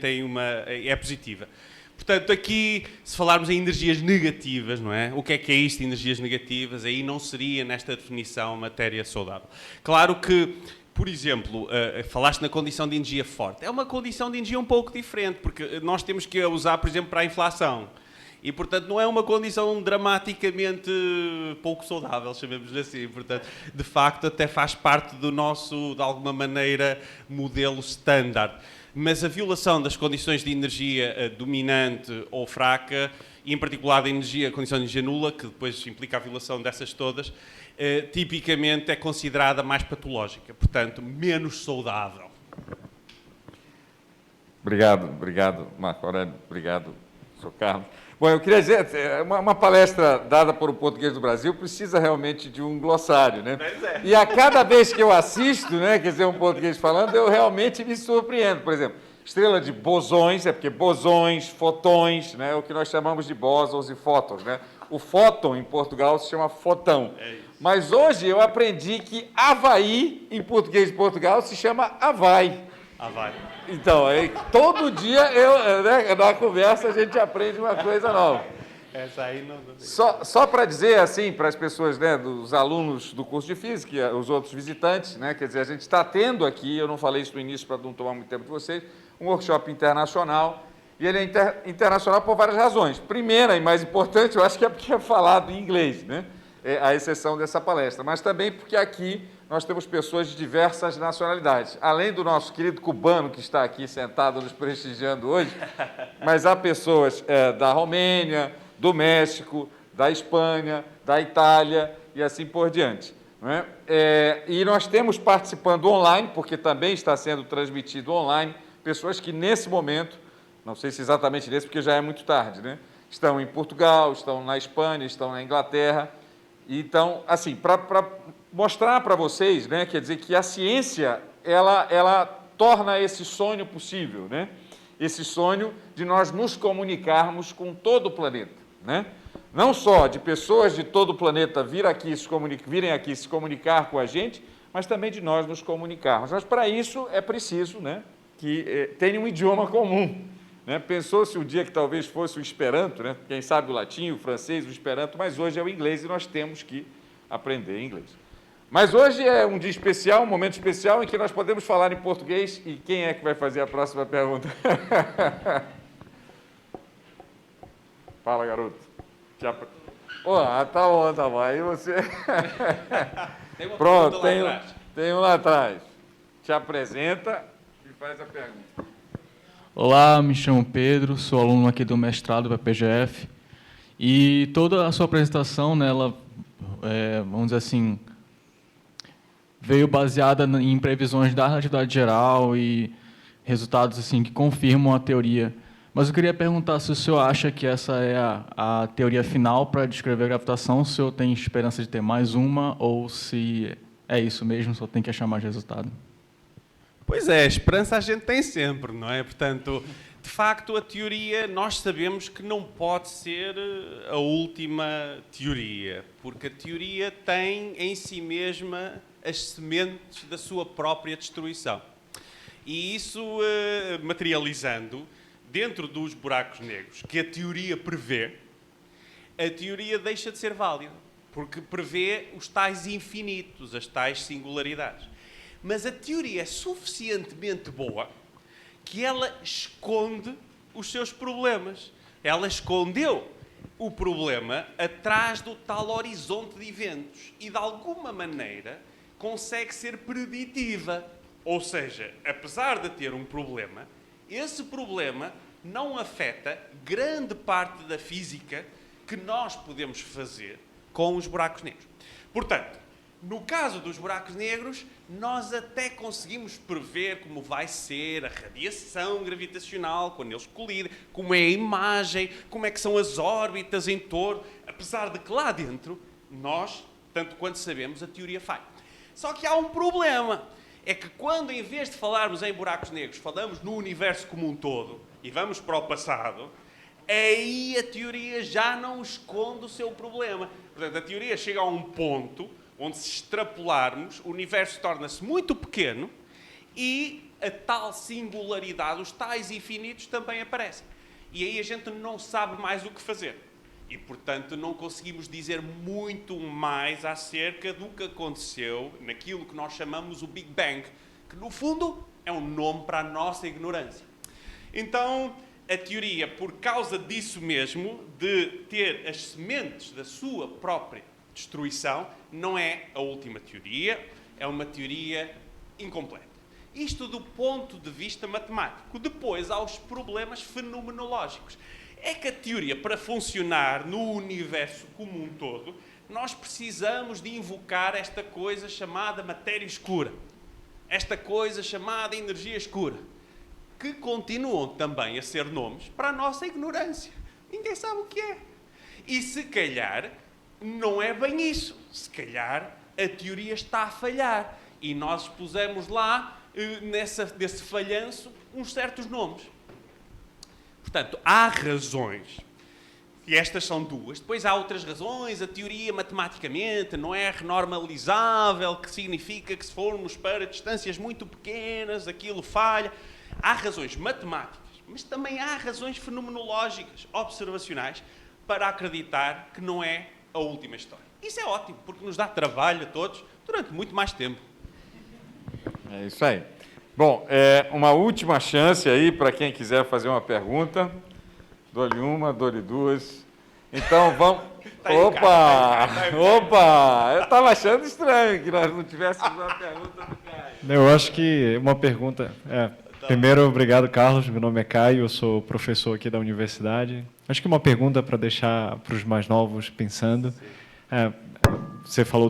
é positiva. Portanto, aqui, se falarmos em energias negativas, não é? O que é isto, energias negativas? Aí não seria, nesta definição, matéria saudável. Claro que, por exemplo, falaste na condição de energia forte. É uma condição de energia um pouco diferente, porque nós temos que a usar, por exemplo, para a inflação. E, portanto, não é uma condição dramaticamente pouco saudável, chamemos-lhe assim. Portanto, de facto, até faz parte do nosso, de alguma maneira, modelo standard. Mas a violação das condições de energia dominante ou fraca, e em particular da condição de energia nula, que depois implica a violação dessas todas, tipicamente é considerada mais patológica, portanto, menos saudável. Obrigado, Marco Aurélio. Obrigado, Sr. Carlos. Bom, eu queria dizer, uma palestra dada por o Português do Brasil precisa realmente de um glossário, né? E a cada vez que eu assisto, né, quer dizer, um português falando, eu realmente me surpreendo. Por exemplo, estrela de bosões, é porque bosões, fotões, né, o que nós chamamos de bósons e fótons, né? O fóton, em Portugal, se chama fotão. Mas hoje eu aprendi que Havaí, em português de Portugal, se chama Havai. Havaí. Então, todo dia, na conversa, a gente aprende uma coisa nova. Essa aí não... Só para dizer, assim, para as pessoas, né, dos alunos do curso de Física, os outros visitantes, né, quer dizer, a gente está tendo aqui, eu não falei isso no início para não tomar muito tempo de vocês, um workshop internacional, e ele é internacional por várias razões. Primeira e mais importante, eu acho que é porque é falado em inglês, né, a exceção dessa palestra, mas também porque aqui nós temos pessoas de diversas nacionalidades. Além do nosso querido cubano, que está aqui sentado nos prestigiando hoje, mas há pessoas da Romênia, do México, da Espanha, da Itália e assim por diante. Não é? E nós temos participando online, porque também está sendo transmitido online, pessoas que nesse momento, não sei se exatamente nesse, porque já é muito tarde, né? Estão em Portugal, estão na Espanha, estão na Inglaterra. Então, assim, para mostrar para vocês, né, quer dizer, que a ciência, ela torna esse sonho possível, né? Esse sonho de nós nos comunicarmos com todo o planeta, né? Não só de pessoas de todo o planeta virem aqui se comunicar com a gente, mas também de nós nos comunicarmos. Mas, para isso, é preciso, né, que tenha um idioma comum. Né? Pensou-se um dia que talvez fosse o Esperanto, né? Quem sabe o latim, o francês, o Esperanto, mas hoje é o inglês e nós temos que aprender inglês. Mas hoje é um dia especial, um momento especial em que nós podemos falar em português. E quem é que vai fazer a próxima pergunta? Fala, garoto. Tá bom. Aí você... Pronto, tem um lá atrás. Te apresenta e faz a pergunta. Olá, me chamo Pedro, sou aluno aqui do mestrado da PGF. E toda a sua apresentação, né, ela, vamos dizer assim, veio baseada em previsões da relatividade geral e resultados assim que confirmam a teoria. Mas eu queria perguntar se o senhor acha que essa é a teoria final para descrever a gravitação, se o senhor tem esperança de ter mais uma, ou se é isso mesmo, só tem que achar mais resultado. Pois é, a esperança a gente tem sempre, não é? Portanto, de facto, a teoria, nós sabemos que não pode ser a última teoria, porque a teoria tem em si mesma as sementes da sua própria destruição. E isso, materializando, dentro dos buracos negros que a teoria prevê, a teoria deixa de ser válida. porque prevê os tais infinitos, as tais singularidades. Mas a teoria é suficientemente boa que ela esconde os seus problemas. Ela escondeu o problema atrás do tal horizonte de eventos e, de alguma maneira, consegue ser preditiva. Ou seja, apesar de ter um problema, esse problema não afeta grande parte da física que nós podemos fazer com os buracos negros. Portanto, no caso dos buracos negros, nós até conseguimos prever como vai ser a radiação gravitacional quando eles colidem, como é a imagem, como é que são as órbitas em torno, apesar de que lá dentro, nós, tanto quanto sabemos, a teoria falha. Só que há um problema, é que quando, em vez de falarmos em buracos negros, falamos no universo como um todo, e vamos para o passado, aí a teoria já não esconde o seu problema. Portanto, a teoria chega a um ponto onde, se extrapolarmos, o universo torna-se muito pequeno e a tal singularidade, os tais infinitos, também aparecem. E aí a gente não sabe mais o que fazer. E, portanto, não conseguimos dizer muito mais acerca do que aconteceu naquilo que nós chamamos o Big Bang, que, no fundo, é um nome para a nossa ignorância. Então, a teoria, por causa disso mesmo, de ter as sementes da sua própria destruição, não é a última teoria, é uma teoria incompleta. Isto do ponto de vista matemático. Depois há os problemas fenomenológicos. É que a teoria, para funcionar no universo como um todo, nós precisamos de invocar esta coisa chamada matéria escura. Esta coisa chamada energia escura. Que continuam também a ser nomes para a nossa ignorância. Ninguém sabe o que é. E se calhar não é bem isso. Se calhar a teoria está a falhar. E nós pusemos lá, desse falhanço, uns certos nomes. Portanto, há razões. E estas são duas. Depois há outras razões. A teoria, matematicamente, não é renormalizável, que significa que, se formos para distâncias muito pequenas, aquilo falha. Há razões matemáticas, mas também há razões fenomenológicas, observacionais, para acreditar que não é a última história. Isso é ótimo, porque nos dá trabalho a todos durante muito mais tempo. É isso aí. Bom, uma última chance aí para quem quiser fazer uma pergunta. Dou-lhe uma, dou-lhe duas. Então, vamos... Tá aí, Opa! Caio, Opa! Eu estava achando estranho que nós não tivéssemos uma pergunta do Caio. Eu acho que uma pergunta... Primeiro, obrigado, Carlos. Meu nome é Caio, eu sou professor aqui da universidade. Acho que uma pergunta para deixar para os mais novos pensando. Você falou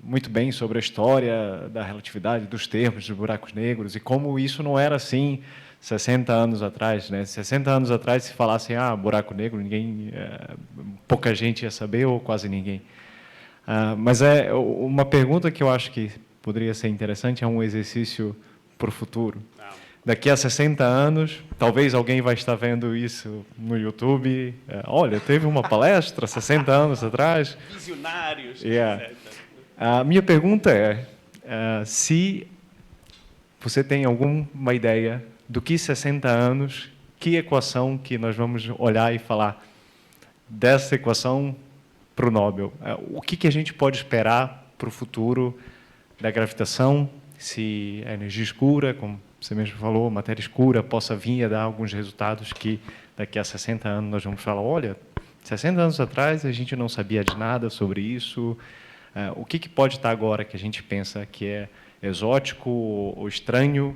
muito bem sobre a história da relatividade, dos termos, dos buracos negros, e como isso não era assim 60 anos atrás. Né? 60 anos atrás, se falassem, buraco negro, pouca gente ia saber, ou quase ninguém. Mas uma pergunta que eu acho que poderia ser interessante, é um exercício para o futuro. Daqui a 60 anos, talvez alguém vai estar vendo isso no YouTube. Olha, teve uma palestra 60 anos atrás. Visionários. Yeah. A minha pergunta é se você tem alguma ideia do que 60 anos, que equação que nós vamos olhar e falar dessa equação para o Nobel. O que a gente pode esperar para o futuro da gravitação, se a energia escura, como você mesmo falou, matéria escura, possa vir a dar alguns resultados que daqui a 60 anos nós vamos falar, olha, 60 anos atrás a gente não sabia de nada sobre isso. O que pode estar agora que a gente pensa que é exótico ou estranho,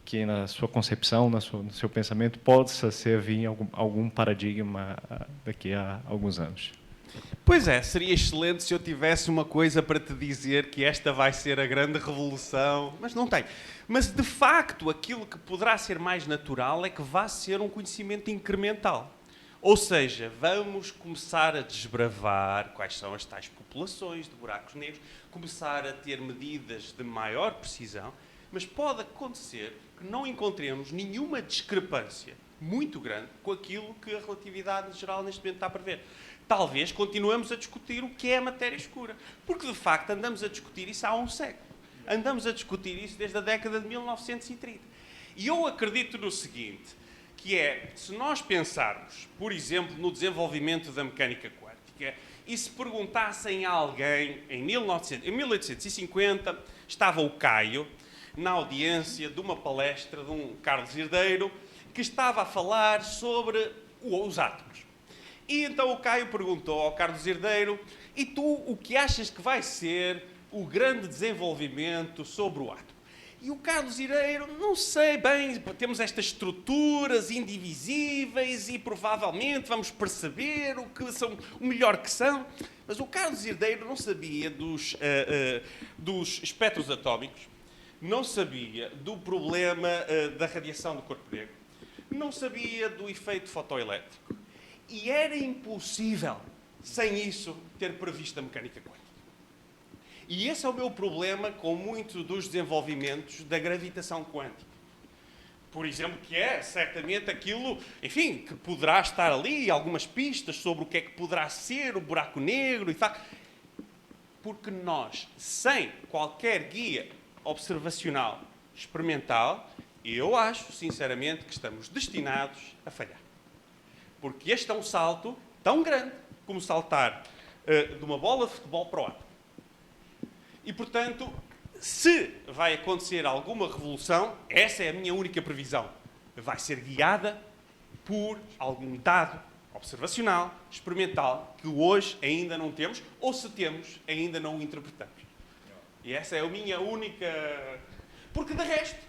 que na sua concepção, no seu pensamento, possa servir algum paradigma daqui a alguns anos? Pois é, seria excelente se eu tivesse uma coisa para te dizer que esta vai ser a grande revolução, mas não tenho. Mas, de facto, aquilo que poderá ser mais natural é que vá ser um conhecimento incremental. Ou seja, vamos começar a desbravar quais são as tais populações de buracos negros, começar a ter medidas de maior precisão, mas pode acontecer que não encontremos nenhuma discrepância muito grande com aquilo que a relatividade geral neste momento está a prever. Talvez continuemos a discutir o que é a matéria escura, porque de facto andamos a discutir isso há um século. Andamos a discutir isso desde a década de 1930. E eu acredito no seguinte, que é, se nós pensarmos, por exemplo, no desenvolvimento da mecânica quântica, física e se perguntassem a alguém, em 1850, estava o Caio na audiência de uma palestra de um Carlos Herdeiro que estava a falar sobre os átomos. E então o Caio perguntou ao Carlos Herdeiro: e tu, o que achas que vai ser o grande desenvolvimento sobre o átomo? E o Carlos Herdeiro: não sei bem, temos estas estruturas indivisíveis e provavelmente vamos perceber o melhor que são. Mas o Carlos Herdeiro não sabia dos espectros atómicos, não sabia do problema da radiação do corpo negro, não sabia do efeito fotoelétrico. E era impossível, sem isso, ter previsto a mecânica quântica. E esse é o meu problema com muito dos desenvolvimentos da gravitação quântica. Por exemplo, que é certamente aquilo, enfim, que poderá estar ali, algumas pistas sobre o que é que poderá ser o buraco negro e tal. Porque nós, sem qualquer guia observacional, experimental, eu acho, sinceramente, que estamos destinados a falhar. Porque este é um salto tão grande como saltar de uma bola de futebol para o átomo. E, portanto, se vai acontecer alguma revolução, essa é a minha única previsão. Vai ser guiada por algum dado observacional, experimental, que hoje ainda não temos, ou se temos, ainda não o interpretamos. E essa é a minha única... Porque, de resto,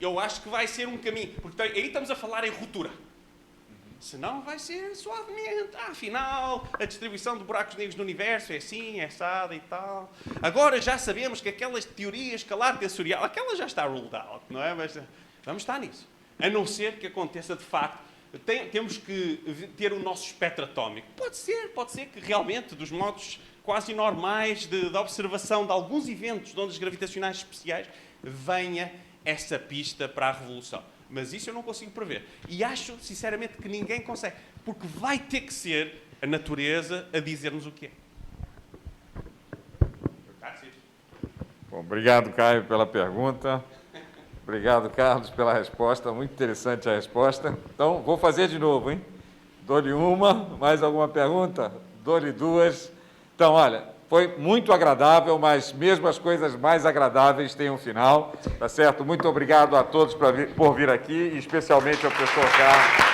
eu acho que vai ser um caminho. Porque aí estamos a falar em ruptura. Senão vai ser suavemente. Afinal, a distribuição de buracos negros no universo é assim, é assada e tal. Agora já sabemos que aquelas teorias escalar tensorial, aquela já está ruled out, não é? Mas vamos estar nisso. A não ser que aconteça de facto. Temos que ter o nosso espectro atómico. Pode ser que realmente, dos modos quase normais de observação de alguns eventos de ondas gravitacionais especiais, venha essa pista para a revolução. Mas isso eu não consigo prever. E acho, sinceramente, que ninguém consegue. Porque vai ter que ser a natureza a dizer-nos o que é. Bom, obrigado, Caio, pela pergunta. Obrigado, Carlos, pela resposta. Muito interessante a resposta. Então, vou fazer de novo, hein? Dou-lhe uma, mais alguma pergunta? Dou-lhe duas. Então, olha, foi muito agradável, mas mesmo as coisas mais agradáveis têm um final, tá certo? Muito obrigado a todos por vir aqui, e especialmente ao professor Carlos.